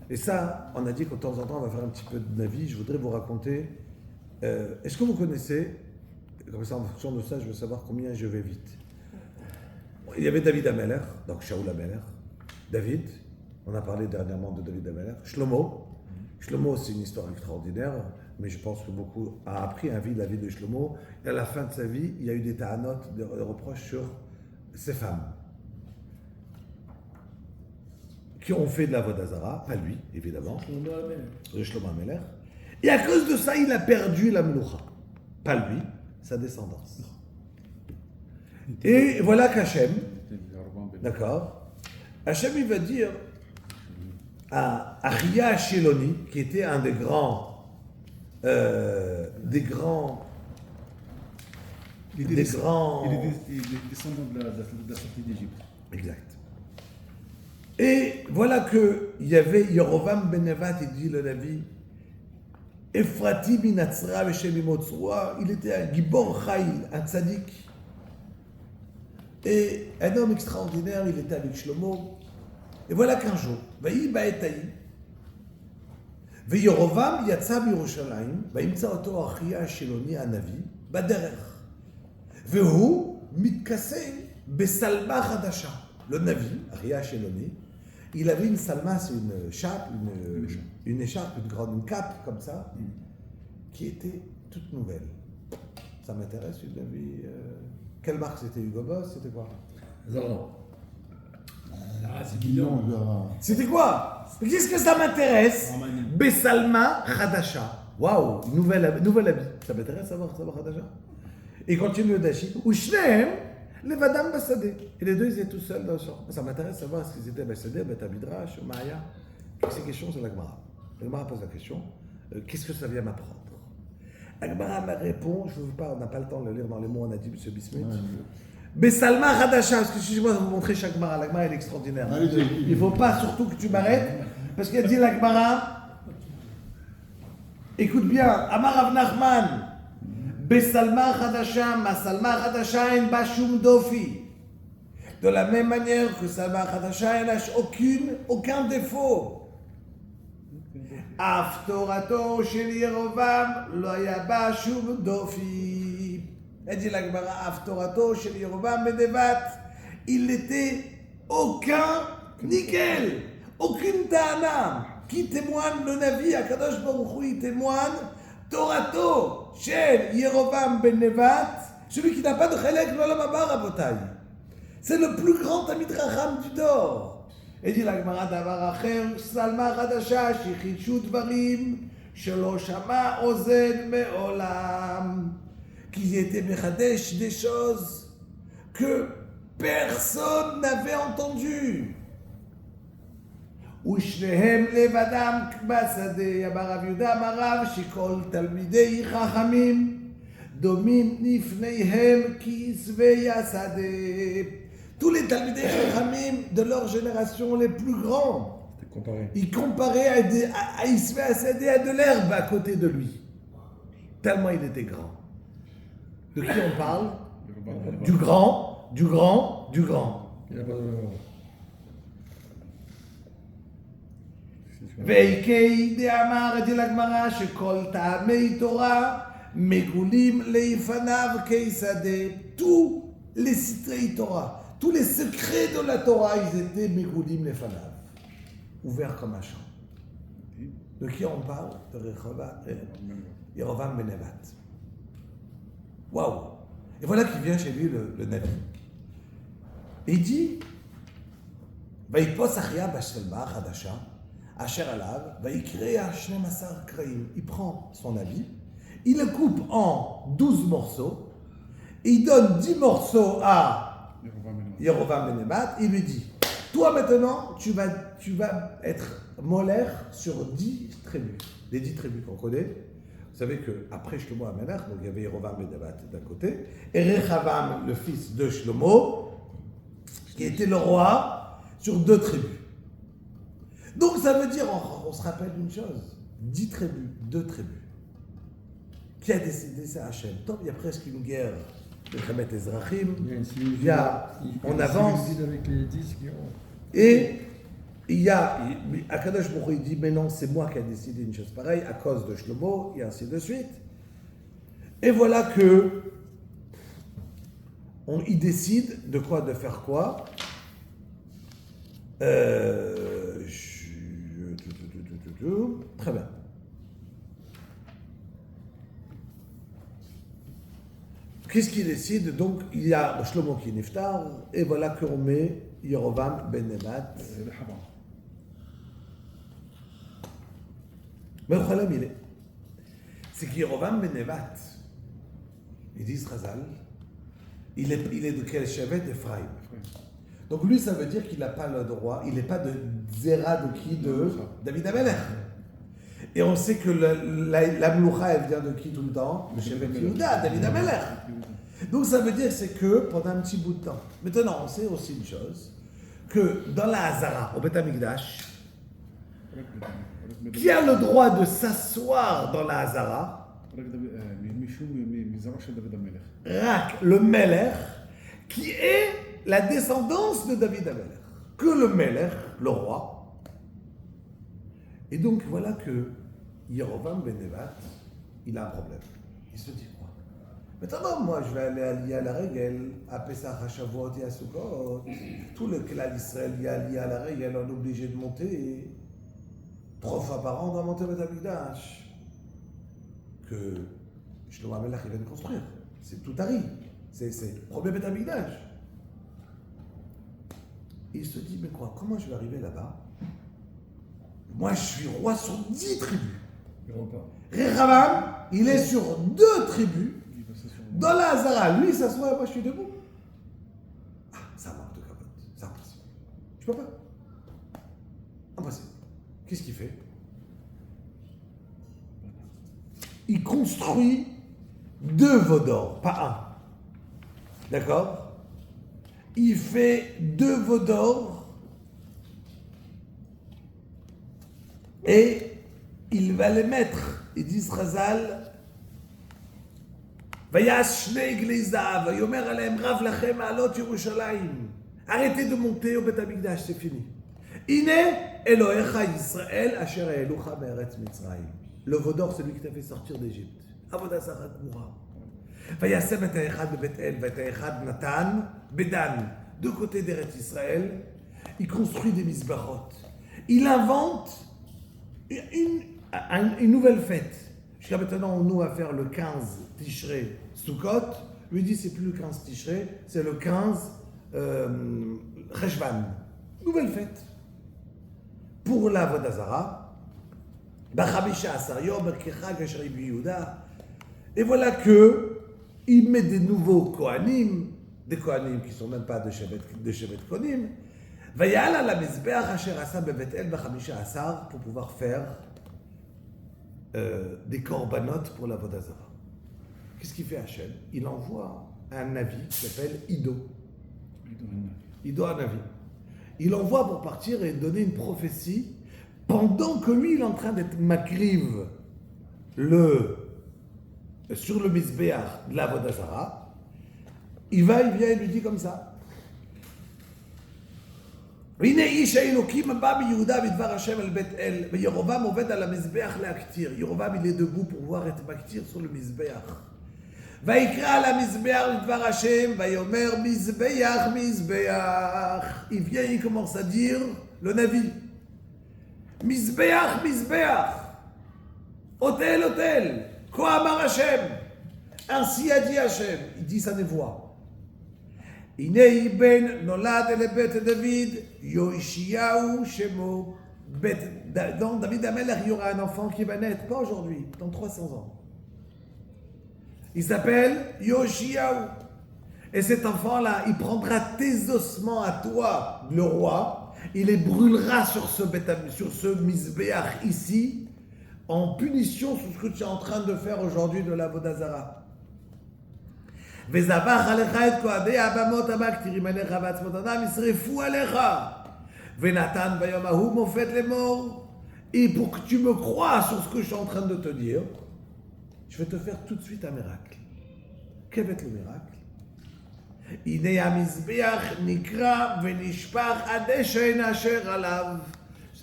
Et ça, on a dit que de temps en temps, on va faire un petit peu de Navi. Je voudrais vous raconter. Est-ce que vous connaissez, comme ça, en fonction de ça, je veux savoir combien je vais vite. Il y avait David Ameler, donc Shaoul Ameler. David, on a parlé dernièrement de David Ameler. Shlomo. Shlomo, c'est une histoire extraordinaire, mais je pense que beaucoup ont appris la vie de Shlomo. Et à la fin de sa vie, il y a eu des ta'anot, des reproches sur ses femmes qui ont fait de la Vodazara, pas lui, évidemment, Shlomo Ameler. Et à cause de ça, il a perdu la Meloucha. Pas lui, sa descendance. Et voilà qu'Hachem, d'accord, Hachem il va dire à Achia Hacheloni, qui était un des grands, Il est descendant de la sortie d'Égypte. Exact. Et voilà qu'il y avait Yerovam ben Nevat, il dit le Navi, Ephrati minatzra v'shem imotzroa, il était un gibor chayil, un tzaddik. Et un homme extraordinaire, il était avec Shlomo. Et voilà qu'un jour, Vayi ba'etayi, Yerovam yatsa b'Yerushalayim, vayimtza oto Achia Hacheloni hanavi, baderech. Vehu mitkaseh besalma chadasha. Le Navi, Achia Hacheloni, il avait une salma, c'est une chape, une écharpe, une cape comme ça, qui était toute nouvelle. Ça m'intéresse, une Navi. Quelle marque c'était? Hugo Boss? C'était quoi? Zara. Ah, c'est bidon. C'était quoi? Qu'est-ce que ça m'intéresse? Besalma Khadasha. Waouh, nouvelle habit. Ça m'intéresse de savoir Khadasha. Et continue le Dashi. Ushnehem, les Vadam Bassadeh. Et les deux, ils étaient tout seuls dans le champ. Ça m'intéresse de savoir ce qu'ils étaient Bassadeh, Beta Midrash, Maya. Ces questions, c'est l'Agmara. L'Agmara pose la question qu'est-ce que ça vient m'apprendre? L'Agmara me répond, je ne veux pas, on n'a pas le temps de le lire dans les mots, on a dit, M. Bismuth. Besalma Khadasha, parce que si je vais vous montrer chaque Gemara, l'Agmara elle est extraordinaire. Il ne faut pas surtout que tu m'arrêtes, parce qu'il a dit l'Agmara, écoute bien, Amar Rav Nachman, Besalma Khadasha, ma Salma Khadasha en Bashum Dofi. De la même manière que Salma Khadasha, elle n'a aucun défaut. Aftorato shel Yerovam lo haya Bashum Dofi. Elle dit la Gemara, Aftorato shel Yerovam ben Nevat, il n'était aucun nickel, aucune ta'ana. Qui témoigne le Navi, Akadosh Baruch Hu, il témoigne Torato shel Yerovam ben Nevat, celui qui n'a pas de chelek l'olam haba rabotai. C'est le plus grand Talmid Chacham du Dor. Et dit la Gemara davar acher, Salma Khadasha, shichidshu dvarim, shelo shama ozen me'olam. Qui était mechadesh des choses que personne n'avait entendues. ושניהם לבדם בשדה, אמר רב יהודה אמר רב שכל תלמידי חכמים דומים לפניהם כעשבי השדה. Tous les talmidei chachamim de leur génération les plus grands, ils comparaient à Isve Asadeh, à de l'herbe à côté de lui. Tellement il était grand. De qui on parle? Du grand. Il n'a pas de mémoire. ואיקי דאמר dit la Gemara שכל טעמי תורה מגולים לפניו כשדה. Tous les citrei Torah, tous les secrets de la Torah, ils étaient מגולים לפניו, ouverts comme un champ. De qui on parle? De Yerovam ben Nevat. Waouh! Et voilà qu'il vient chez lui le Navi. Et il dit ויתפוס אחיה בשלמה החדשה Asher Alav, va écrire à 12 kraïm. Il prend son habit, il le coupe en 12 morceaux, et il donne 10 morceaux à Yerovam ben Nebat, il lui dit, toi maintenant, tu vas être molaire sur 10 tribus. Les 10 tribus qu'on connaît. Vous savez qu'après Shlomo HaMelech, donc il y avait Yerovam ben Nebat d'un côté, et Rechavam, le fils de Shlomo, qui était le roi sur 2 tribus. Donc ça veut dire, on se rappelle d'une chose, 10 tribus, 2 tribus. Qui a décidé ça, Hachem? Tant il y a presque une guerre de Khamet Ezrachim, on avance, avec les 10 qui ont... et il y a, Akadosh Baruch Hu, il dit, mais non, c'est moi qui ai décidé une chose pareille, à cause de Shlomo, et ainsi de suite. Et voilà que, il décide de quoi, de faire quoi. Très bien. Qu'est-ce qu'il décide? Donc, il y a Shlomo qui est niftar, et voilà qu'on met Yerovam ben Nebat. Mais le problème, c'est que Yerovam ben Nebat, ils disent Chazal, il est de quel chevet? D'Ephraïm. Donc lui, ça veut dire qu'il n'a pas le droit, il n'est pas de Zera de qui? De David HaMelech. Et on sait que la Mloucha, elle vient de qui tout le temps? Le chevet de Yehuda, David HaMelech. Donc ça veut dire c'est que pendant un petit bout de temps. Maintenant, on sait aussi une chose, que dans la Hazara, au Beth Amikdash, qui a le droit de s'asseoir dans la Hazara? Rak, le Melech, qui est la descendance de David HaMelech. Que le Melech, le roi. Et donc voilà que Yerovam ben Nebat, il a un problème. Il se dit quoi? Maintenant, moi, je vais aller à la Régel, à Pesach, à Shavuot et à Sukkot. Tout le clan d'Israël y a à la Régel, on est obligé de monter. 3 fois par an, on doit monter au Beth Amikdash. Que Shlomo HaMelech, il vient de construire. C'est tout Ari. C'est le premier Beth Amikdash. Et il se dit, mais quoi, comment je vais arriver là-bas? Moi, je suis roi sur 10 tribus. Rechavam, il est sur 2 tribus. Dans la Hazara, lui, il s'assoit et moi, je suis debout. Ah, ça manque de capote. C'est impossible. Je peux pas. Impossible. Qu'est-ce qu'il fait? Il construit 2 veaux d'or, pas 1. D'accord? Il fait 2 veaux d'or et il va les mettre. Il dit Chazal, Vayash shnei gli zahav, vayomer alehem rav lachem alot Yerushalayim. Arrêtez de monter au Beth Amikdash, c'est fini. Ine Elohecha Yisrael asher elucha me'eretz Mitzrayim. Le veau d'or, c'est lui qui t'a fait sortir d'Égypte. Avodah zara gmura. Vayasem et ha'echad bebeth El, et ha'echad Natan bedan. 2 côtés d'Eretz Israël, il construit des misbachot. Il invente une nouvelle fête. Jusqu'à maintenant, nous, à faire le 15 Tishrei Sukkot. Lui dit, c'est plus le 15 Tishrei, c'est le 15 Cheshvan. Nouvelle fête. Pour la Avodah Zara, et voilà que il met des nouveaux Kohanim, des Kohanim qui ne sont même pas de Shevet Kohanim, pour pouvoir faire des korbanot pour la Avodah Zara. Qu'est-ce qu'il fait Hachem? Il envoie un Navi qui s'appelle Ido. Ido Hanavi. Il envoie pour partir et donner une prophétie pendant que lui, il est en train d'être makriv sur le Mizbeach de la Avodah Zara. Il vient et lui dit comme ça. והנה איש האלוקים בא ביהודה בדבר השם אל בית אל, וירובעם עובד על המזבח להקטיר. ירובעם il est debout pour voir את מקטיר sur le מזבח. ויקרא על המזבח לדבר השם, ויאמר מזבח מזבח. Il vient, il commence à dire le Navi. מזבח מזבח. autel autel. כה אמר השם. ainsi a dit Hachem. Il dit sa voix. הנה בן נולד לבית דוד, יאשיהו שמו. Dans David HaMelech, il y aura un enfant qui va naître, pas aujourd'hui, dans 300 ans. Il s'appelle Yoshiaou. Et cet enfant-là, il prendra tes ossements à toi, le roi, il les brûlera sur ce misbéach ici, en punition sur ce que tu es en train de faire aujourd'hui de la Vodazara. וזבח עליך את כהני הבמות המקטירים עליך ועצמות אדם ישרפו עליך ונתן ביום ההוא מופת לאמור. Et pour que tu me crois sur ce que je suis en train de te dire, je vais te faire tout de suite un miracle. Quel va être le miracle? הנה המזבח נקרע ונשפך הדשן אשר עליו.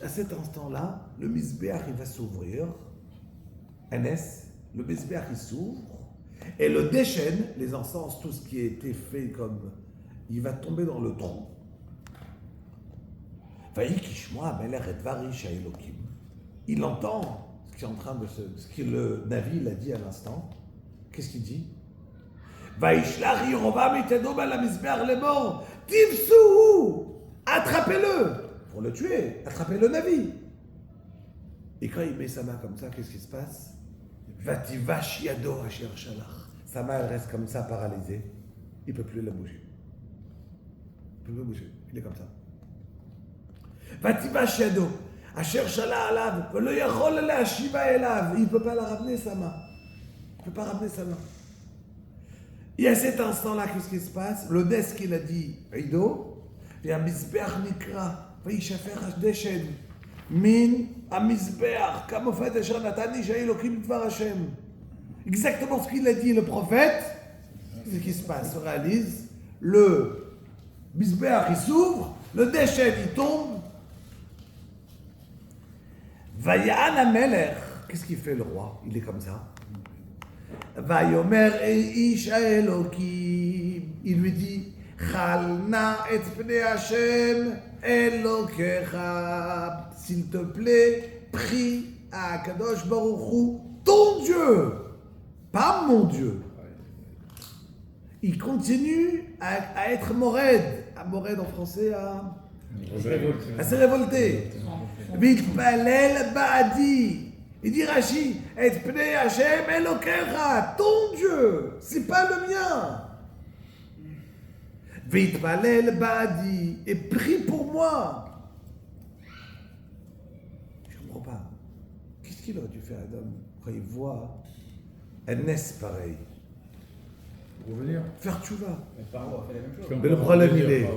À cet instant-là, le misbéach il va s'ouvrir, le misbéach il s'ouvre, et le déchaîne, les encens, tout ce qui a été fait comme, il va tomber dans le trou. Il entend ce qui est en train de ce que le Navi l'a dit à l'instant. Qu'est-ce qu'il dit? Attrapez-le pour le tuer, attrapez le Navi. Et quand il met sa main comme ça, qu'est-ce qui se passe? Vativash yado asher shalach. Sa main elle reste comme ça, paralysée. Il ne peut plus la bouger. Il ne peut plus bouger. Il est comme ça. Vativash yado asher shalach alav. Velo yachol le'ashiva elav. Il ne peut pas la ramener, sa main. Il ne peut pas ramener sa main. Et à cet instant-là, qu'est-ce qui se passe? Le des qu'il a dit, Ido, et un misbeach nikra. וישפך הדשן מן המזבח, כמופת אשר נתן איש האלוקים דבר השם. Exactement ce qu'il a dit le prophète, c'est ce qui se passe, se réalise. Le mizbeach il s'ouvre, le déchet il tombe. Vayaan hamelech, qu'est-ce qu'il fait le roi? Il est comme ça. Vayomer ish haelokim, il lui dit, chalna et pnei Hashem Elokecha, s'il te plaît, prie à Kadosh Baruch Hu, ton Dieu, pas mon Dieu. Il continue à être mored. Mored en français, à se révolter. Vitpalel Ba'adi. Il dit Rashi, et pnei Hashem Elokecha, ton Dieu, c'est pas le mien. Vitpalel Ba'adi, et prie pour moi. Je ne comprends pas. Qu'est-ce qu'il aurait dû faire un homme quand il voit un nest pareil? Revenir. Faire tchouva. Mais Mais le problème il est.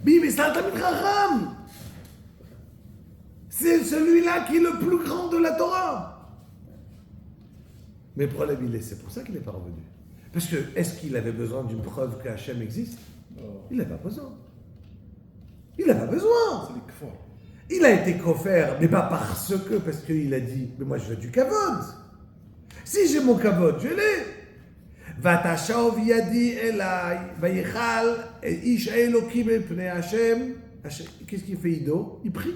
Mais c'est un Talmid Chacham. C'est celui-là qui est le plus grand de la Torah. Mais le problème il est, c'est pour ça qu'il n'est pas revenu. Parce que, est-ce qu'il avait besoin d'une preuve que Hachem existe? Il n'a pas besoin. Il n'a pas besoin. Il a été coffert, mais pas parce qu'il a dit, mais moi je veux du kavod. Si j'ai mon kavod, je l'ai. Vatashov yadi elai, vayichal, ish elokim el pnei Hashem. Qu'est-ce qu'il fait Ido? Il prie.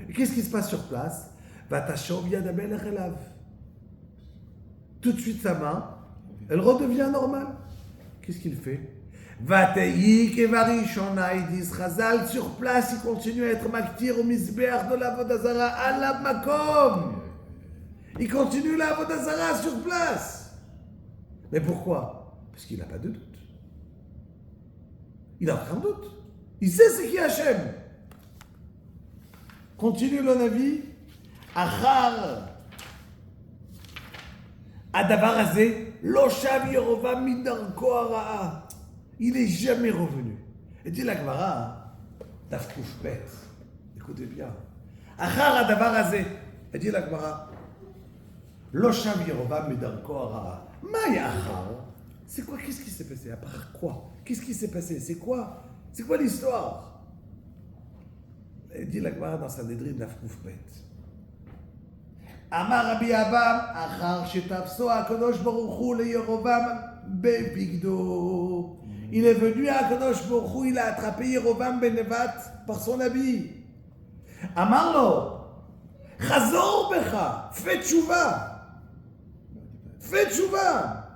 Et qu'est-ce qui se passe sur place? Vatashov yad hamelech elav. Tout de suite sa main, elle redevient normale. Qu'est-ce qu'il fait? Vatei kevarishona, ils disent Chazal, sur place, il continue à être maktir au misbeach de la Vodazara à la makom. Il continue la Vodazara sur place. Mais pourquoi? Parce qu'il n'a pas de doute. Il n'a aucun doute. Il sait ce qui est Hachem. Continue le Navi. Achar Adavar Azé, Lo shav Yerovam midarko hara'a. Il n'est jamais revenu. Et dit la Gemara, Daf Kuf Bet, écoutez bien. Achar Adavar Azé, et dit la Gemara, Lo shav Yerovam midarko hara'a. Maï Achar, c'est quoi? Qu'est-ce qui s'est passé? À part quoi? Qu'est-ce qui s'est passé? C'est quoi? C'est quoi l'histoire? Et dit la Gemara dans sa Nedrin Daf Kuf Bet. Amar Rabbi Abba, Achar Shetafso HaKadosh Baruch Hu leYerovam bebigdo. Il est venu à HaKadosh Baruch Hu, il a attrapé Yerovam ben Nevat par son habit. Amar lo, Chazor becha, fais tchouva. Fais tchouva.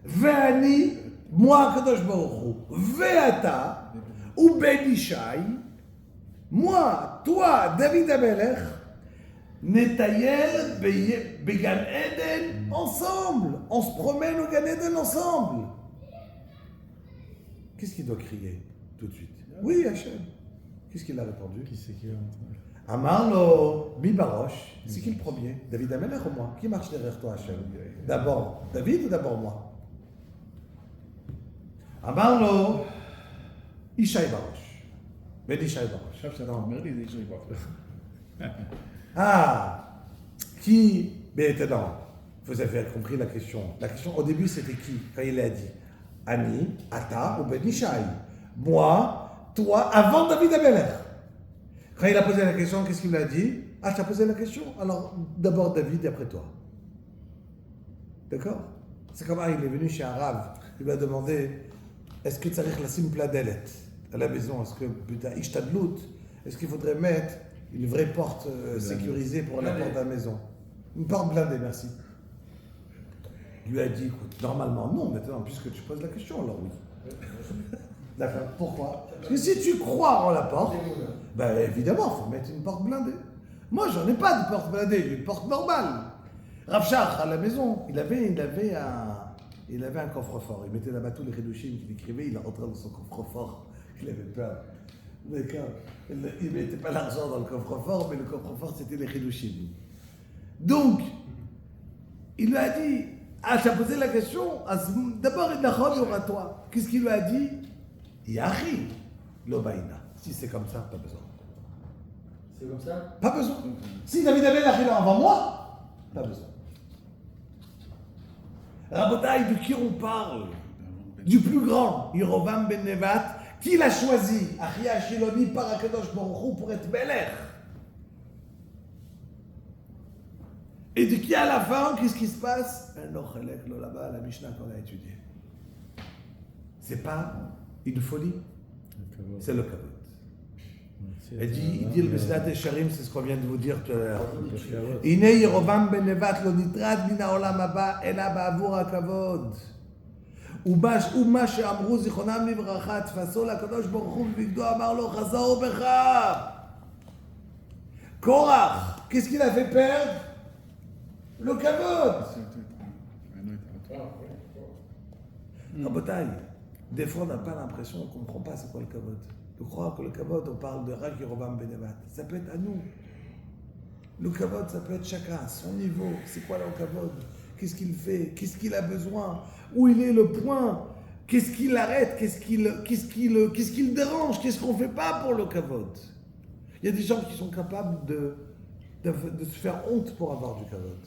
Ve'ani, moi HaKadosh Baruch Hu, ve'ata, ou ben Ishai, moi, toi, David HaMelech, Netayel, Began Eden, ensemble. On se promène au Gan Eden ensemble. qu'est-ce qu'il doit crier tout de suite? Oui, Hachem. Qu'est-ce qu'il a répondu? Qui c'est qui est rentré? Amarlo, mi baroche. C'est qui le premier? David Amelech ou moi? Qui marche derrière toi, Hachem? D'abord David ou d'abord moi? Amarlo, Ishaï baroche. Ben Ishaï baroche. עכשיו שאתה אומר לי, זה יש לי כבר. Ah, qui, maintenant, vous avez compris la question. La question au début c'était qui? Quand il a dit Ani, Ata ou Ben Ishaï. Moi, toi, avant David Amelech. Quand il a posé la question, qu'est-ce qu'il lui a dit? Ah, tu as posé la question? Alors, d'abord David et après toi. D'accord? C'est comme il est venu chez un rave, il lui a demandé est-ce que tu as la simple adelette à la maison? Est-ce que, putain, ishtadlout, est-ce qu'il faudrait mettre une vraie porte sécurisée pour la porte de la maison? Une porte blindée, merci. Il lui a dit écoute, normalement non, maintenant, puisque tu poses la question, alors oui. D'accord. Pourquoi? Parce que si tu crois en la porte, ben évidemment, il faut mettre une porte blindée. Moi, j'en ai pas de porte blindée, j'ai une porte normale. Rav Shach, à la maison, il avait un coffre-fort. Il mettait là-bas tous les Hidushim qu'il écrivait, il rentrait dans son coffre-fort. Il avait peur. D'accord. Il ne mettait pas l'argent dans le coffre-fort, mais le coffre-fort, c'était les Hidushim. Donc, il lui a dit, ah, tu as posé la question, d'abord, il y aura toi. Qu'est-ce qu'il lui a dit? Yahi, l'obaïna. Si c'est comme ça, pas besoin. C'est comme ça? Pas besoin. Si David Amelech est là avant moi, pas besoin. Rabotaï, de qui on parle? Du plus grand, Yerovam ben Nevat, qui l'a choisi, Achia Shiloni par Akadosh Baruch Hu pour être Melech. Et de qui à la fin, qu'est-ce qui se passe? Nochelek lo là-bas, la Mishnah qu'on a étudiée. C'est pas une folie, c'est le kavod. Il dit le Mesilat Yesharim, c'est ce qu'on vient de vous dire tout à l'heure. Ine Yerovam ben Nevat lo nitrad min haolam haba ela ba'avur hakavod. ומה שאמרו זיכרונם לברכה, תפסו לקדוש ברוך הוא ובגדו אמר לו, חזור בך. קורח, qu'est-ce qu'il a fait perdre? Le kavod. Rabotaï, des fois on n'a pas l'impression, on ne comprend pas c'est quoi le kavod. De croire que le kavod, on parle de Rak Yerovam ben Nevat. Ça peut être à nous. Le kavod, ça peut être chacun à son niveau. C'est quoi le kavod? Qu'est-ce qu'il fait? Qu'est-ce qu'il a besoin? Où il est le point? Qu'est-ce qui l'arrête? Qu'est-ce qui le dérange? Qu'est-ce qu'on ne fait pas pour le kavod? Il y a des gens qui sont capables de se faire honte pour avoir du kavod,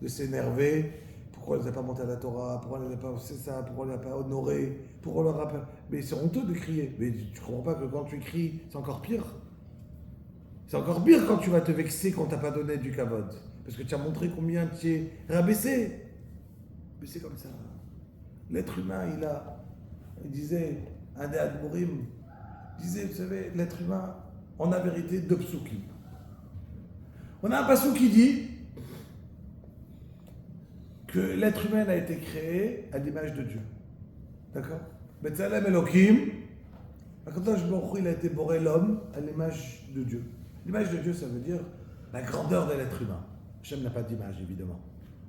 de s'énerver. Pourquoi on ne les a pas montés à la Torah? Pourquoi on ne les a pas fait ça? Pourquoi on ne les a pas honorés? Pourquoi on leur a pas... Mais c'est honteux de crier. Mais tu ne comprends pas que quand tu cries, c'est encore pire. C'est encore pire quand tu vas te vexer quand tu n'as pas donné du kavod. Parce que tu as montré combien tu es rabaissé. Mais c'est comme ça. L'être humain, il disait, un des Admourim, disait, vous savez, l'être humain, on a vérité deux psukim. On a un passouk qui dit que l'être humain a été créé à l'image de Dieu. D'accord? Betzalem Elohim, Akadosh Baruch Hu, il a été boré l'homme à l'image de Dieu. L'image de Dieu, ça veut dire la grandeur de l'être humain. Hachem n'a pas d'image, évidemment.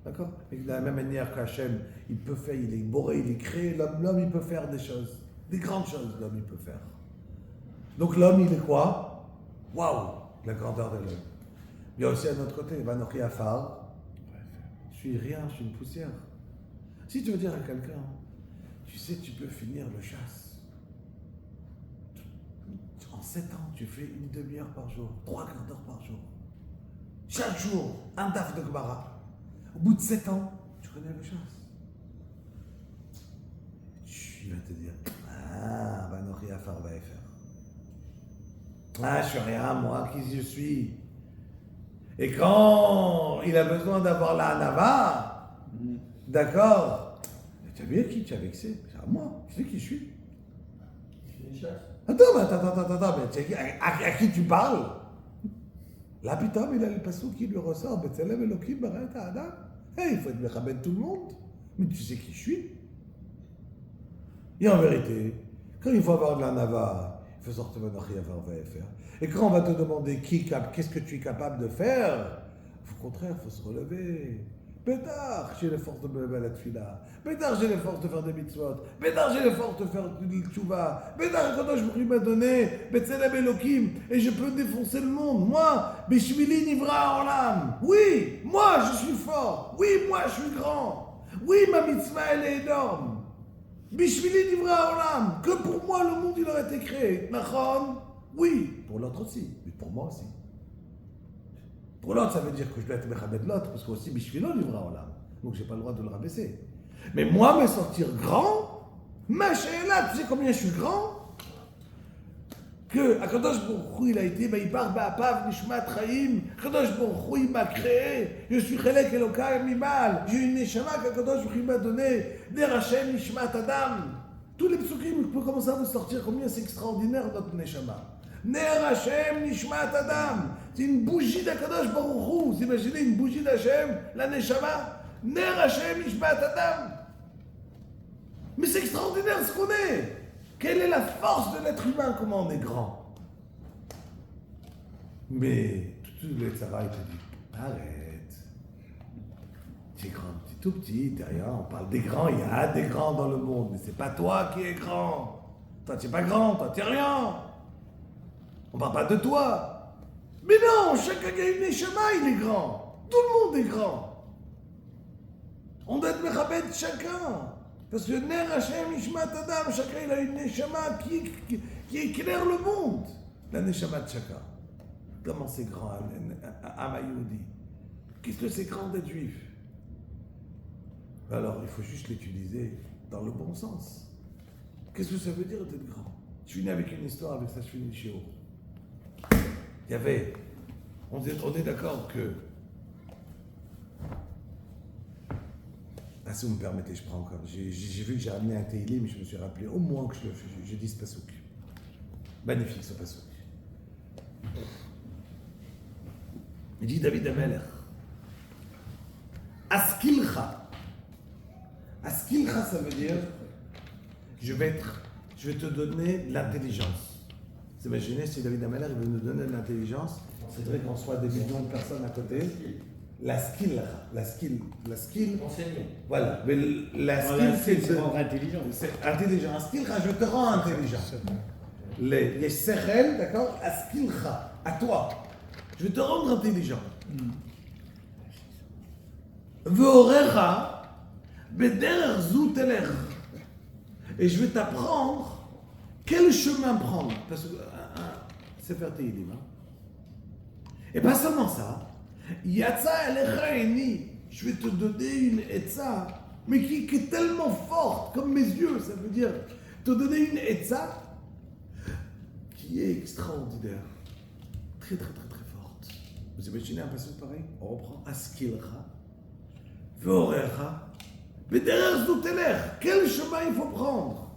D'accord? Et de la même manière qu'Hachem, il peut faire, il est boré, il est créé, l'homme, il peut faire des choses. Des grandes choses, l'homme, il peut faire. Donc l'homme, il est quoi? Waouh! La grandeur de l'homme. Il y a aussi un autre côté, Vanochi Afar. Je suis rien, je suis une poussière. Si tu veux dire à quelqu'un, tu sais, tu peux finir le chasse. En 7 ans, tu fais une demi-heure par jour, 3 quarts d'heure par jour. Chaque jour, un daf de Gemara. Au bout de 7 ans, tu connais le chasse. Il va te dire, ah, Vanochi Afar va faire. Ah, je suis rien, moi, qui je suis? Et quand il a besoin d'avoir la hanava, d'accord, tu as vu qui tu as vexé? C'est à moi, tu sais qui je suis? Attends, mais à qui tu parles? Là, putain, il a le passou qui lui ressort, Betzelem Elohim Barat Adam. Il faut être mechabed tout le monde, mais tu sais qui je suis? Et en vérité, quand il faut avoir de la hanava, il faut sortir Vanochi Afar va faire. Et quand on va te demander qu'est-ce que tu es capable de faire, au contraire, il faut se relever. Bédard, j'ai les forces de me lever à la tefila. Bédard, j'ai les forces de faire des mitzvot. Bédard, j'ai les forces de faire du tchouva. Bédard, quand je m'a donné, Betzelem Elohim, et je peux défoncer le monde. Moi, Bishvili Nivra Olam. Oui, moi, je suis fort. Oui, moi, je suis grand. Oui, ma mitzvah, elle est énorme. Bishvili Nivra Olam. Que pour moi, le monde, il aurait été créé. Nachon? Oui, pour l'autre aussi, mais pour moi aussi. Pour l'autre, ça veut dire que je dois être mechabed l'autre, parce que aussi Bishvilo Nivra Olam. Donc j'ai pas le droit de le rabaisser. Mais moi, me sortir grand, ma là, tu sais combien je suis grand? Que Akadosh Baruch Hu, il a été, il part ba'apav nishmat chaim. Akadosh Baruch Hu, il m'a créé. Je suis chelek Elokai mimal. J'ai une neshama qu'Akadosh Baruch Hu m'a donné. Der Hashem nishmat adam. Tous les psukim, vous pouvez commencer à vous sortir combien c'est extraordinaire notre neshama. Ner Hashem Nishmat Adam. C'est une bougie d'Akadosh Baruch Hu. Vous imaginez une bougie d'Hashem, la Neshama? Ner Hashem Nishmat Adam. Mais c'est extraordinaire ce qu'on est. Quelle est la force de l'être humain? Comment on est grand? Mais tout le Tzara, il te dit, arrête. Tu es grand, tu es tout petit, t'es rien. On parle des grands, il y a des grands dans le monde. Mais c'est pas toi qui es grand. Toi, tu n'es pas grand, toi, tu n'es rien. On ne parle pas de toi. Mais non, chacun qui a une neshama, il est grand. Tout le monde est grand. On doit être mechabed chacun. Parce que Ner Hashem Ishmat Adam, chacun il a une neshama qui éclaire le monde. La neshama de chacun. Comment c'est grand, Amayoudi? Qu'est-ce que c'est grand d'être juif? Alors, il faut juste l'utiliser dans le bon sens. Qu'est-ce que ça veut dire d'être grand? Je finis avec une histoire, avec ça je finis chez eux. Il y avait, on est d'accord que, si vous me permettez, je prends encore, j'ai vu que j'ai amené un Teilim, mais je me suis rappelé au moins que je dise Pasouk. Magnifique ce Pasouk. Il dit David Ameler, Askilcha. Askilcha, ça veut dire, je vais te donner de l'intelligence. Vous imaginez si David Ameller veut nous donner de l'intelligence, c'est vrai qu'on soit des millions de personnes à côté. La skill. Enseigner. Voilà, mais la skill, c'est rendre intelligent. C'est intelligent. La skill, je te rends intelligent. Les sechel, d'accord? La skill, à toi. Je vais te rendre intelligent. Ve'orecha, bederer zu teler. Et je vais t'apprendre quel chemin prendre? Parce que c'est faire Teilim. Et pas seulement ça. Yatsa elecha eni. Je vais te donner une etza, mais qui est tellement forte, comme mes yeux, ça veut dire te donner une etza qui est extraordinaire. Très, très, très, très forte. Vous imaginez un passage pareil? On reprend Askilcha, Ve'orecha, Bederer Zouteler. Quel chemin il faut prendre?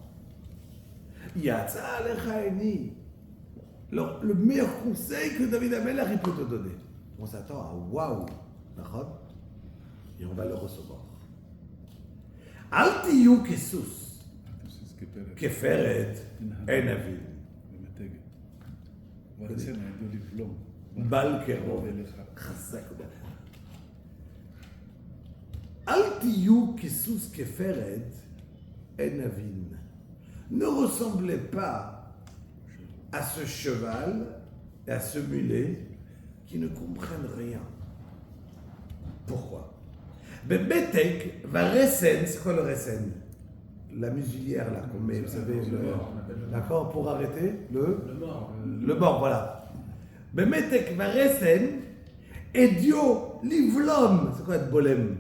Yatsa alecha eni. Le meilleur conseil que David Ameller il peut te donner. On s'attend à waouh, d'accord? Et on va le recevoir. Al tiyu kesus, keferet enavil, bal kerov, chazak. Al tiyu kesus keferet enavil. Ne ressemblez pas à ce cheval et à ce mulet qui ne comprennent rien. Pourquoi? Bebetek va resen, c'est quoi le resen? La musulière là qu'on met, vous savez, d'accord, pour arrêter le mort, voilà. Bebetek va resen, edio livlom, c'est quoi être bolem?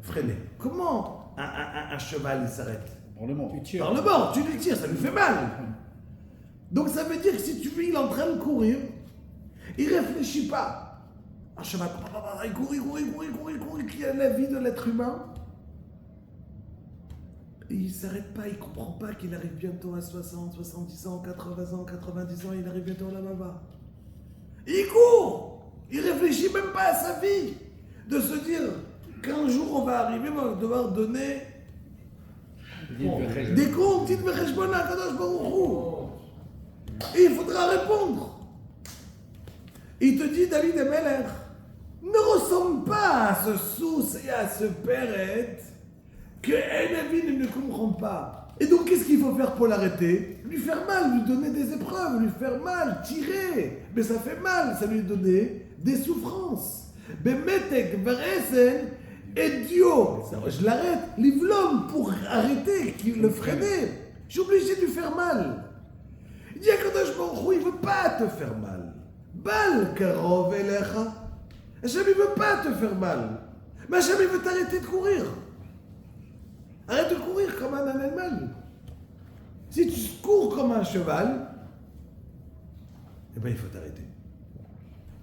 Freiner. Comment un cheval il s'arrête? Par le mort. Par le bord, tu lui tires, ça lui fait mal. Donc ça veut dire que si tu veux, il est en train de courir, il ne réfléchit pas. Un cheval, il court, qui a la vie de l'être humain. Et il ne s'arrête pas, il ne comprend pas qu'il arrive bientôt à 60, 70 ans, 80 ans, 90 ans, il arrive bientôt là-bas. Il court, il ne réfléchit même pas à sa vie. De se dire qu'un jour on va arriver, on va devoir donner des comptes, dites Bereshbona, Kadosh Baruch Hu. Et il faudra répondre. Il te dit, David Ameller, ne ressemble pas à ce Sous et à ce Péret que David ne comprend pas. Et donc, qu'est-ce qu'il faut faire pour l'arrêter? Lui faire mal, lui donner des épreuves, lui faire mal, tirer. Mais ça fait mal, ça lui donner des souffrances. Bemetek, Veresen, et Dieu, je l'arrête, l'ivlom pour arrêter, le freiner. Je suis obligé de lui faire mal. Il dit à Kadosh Baruch Hu, il ne veut pas te faire mal. Bal karov elecha. Hachem, il ne veut pas te faire mal. Mais Hachem, il veut t'arrêter de courir. Arrête de courir comme un animal. Si tu cours comme un cheval, eh bien, il faut t'arrêter.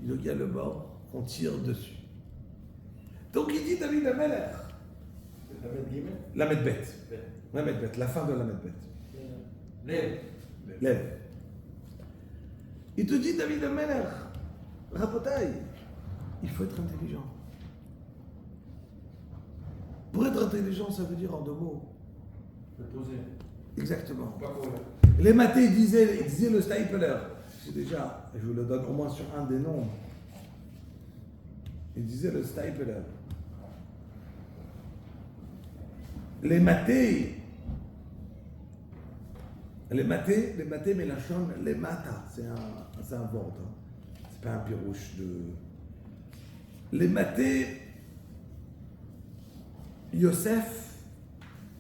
Il y a le bord, on tire dessus. Donc il dit David Amelech. La Medbet. La Medbet, la fin de la Medbet. Lève. Il te dit David Amelech, Rabotai, il faut être intelligent. Pour être intelligent, ça veut dire en 2 mots. Exactement. Les mathés disaient le Stapler. C'est déjà, je vous le donne au moins sur un des noms. Il disait le Stapler. Les mathés, mais la chambre, les matas, c'est un word. C'est pas un pirouche de. Les mathés, Yosef,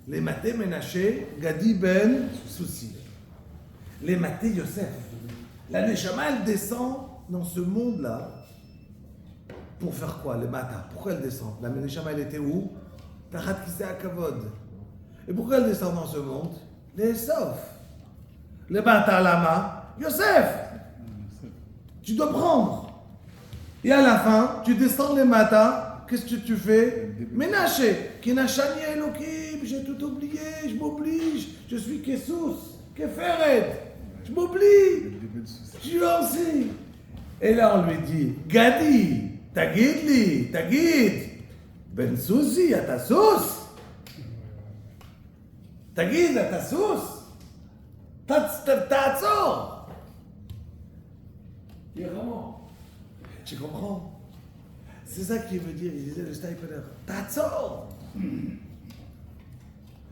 les mathés Ménaché, Gadi Ben Soussi. Les mathés Yosef. La Neshama, elle descend dans ce monde-là pour faire quoi? Les matas. Pourquoi elle descend? La Neshama, elle était où? Tachat Kisei HaKavod. Et pourquoi elle descend dans ce monde? Les Sof. Les matas lama. Yosef. Tu dois prendre. Et à la fin, tu descends les matas. Qu'est-ce que tu fais? Ménaché. Kinachani Elokim. J'ai tout oublié. Je m'oblige. Je suis Kessous. Keferet. Je m'oublie. Je suis aussi. Et là, on lui dit Gadi. Tagid. Ben Souzi, אתה סוס? תגיד, אתה סוס? תעצור! Tu comprends? C'est ça qu'il veut dire, il disait le Stapler. T'attends!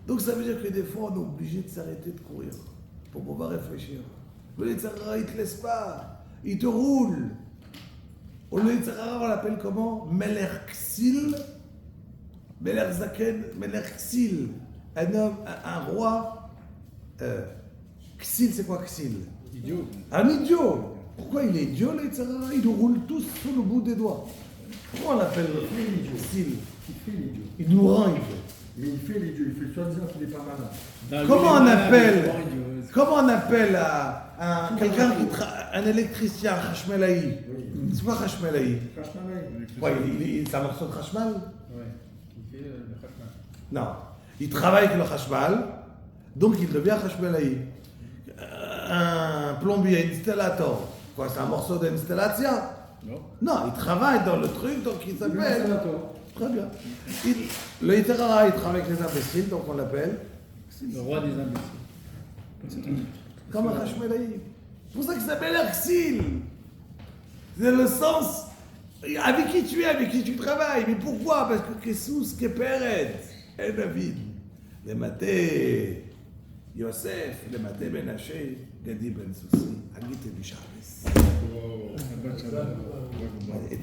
Donc ça veut dire que des fois on est obligé de s'arrêter de courir pour pouvoir réfléchir. Le Yitzhara, il te laisse pas, il te roule. Le Yitzhara, on l'appelle comment? Melerksil. Meler Zaken, Meler Ksil, un homme, un roi. Ksil, c'est quoi Ksil? Idiot. Un idiot. Pourquoi il est idiot, les Tzara? Ils nous roulent tous sous le bout des doigts. Pourquoi on l'appelle Ksil? Il fait l'idiot. Il nous rend idiot. Mais il fait l'idiot, il fait soi-disant qu'il n'est pas malade. Comment on appelle quelqu'un un électricien, Hashmelaï? C'est quoi Hashmelaï? Ouais, c'est un morceau de Hashmal? Ouais. Il fait le Khashmal. Non. Il travaille avec le Hashmal, donc il devient Hashmelaï. Un plombier, installateur. Quoi, c'est un morceau d'installation? Non, il travaille dans le truc, donc il s'appelle. Très bien. Le Yitzhara, il travaille avec les imbéciles, donc on l'appelle. Le roi des imbéciles. Comme un Hashmelaï. C'est pour ça qu'il s'appelle Erxil. C'est le sens. Avec qui tu es, avec qui tu travailles. Mais pourquoi? Parce que Kessous, Keperet, et David. Les matés Yosef, les matés Menaché, Gadi Ben Soussi, Agit et Bichabes. Et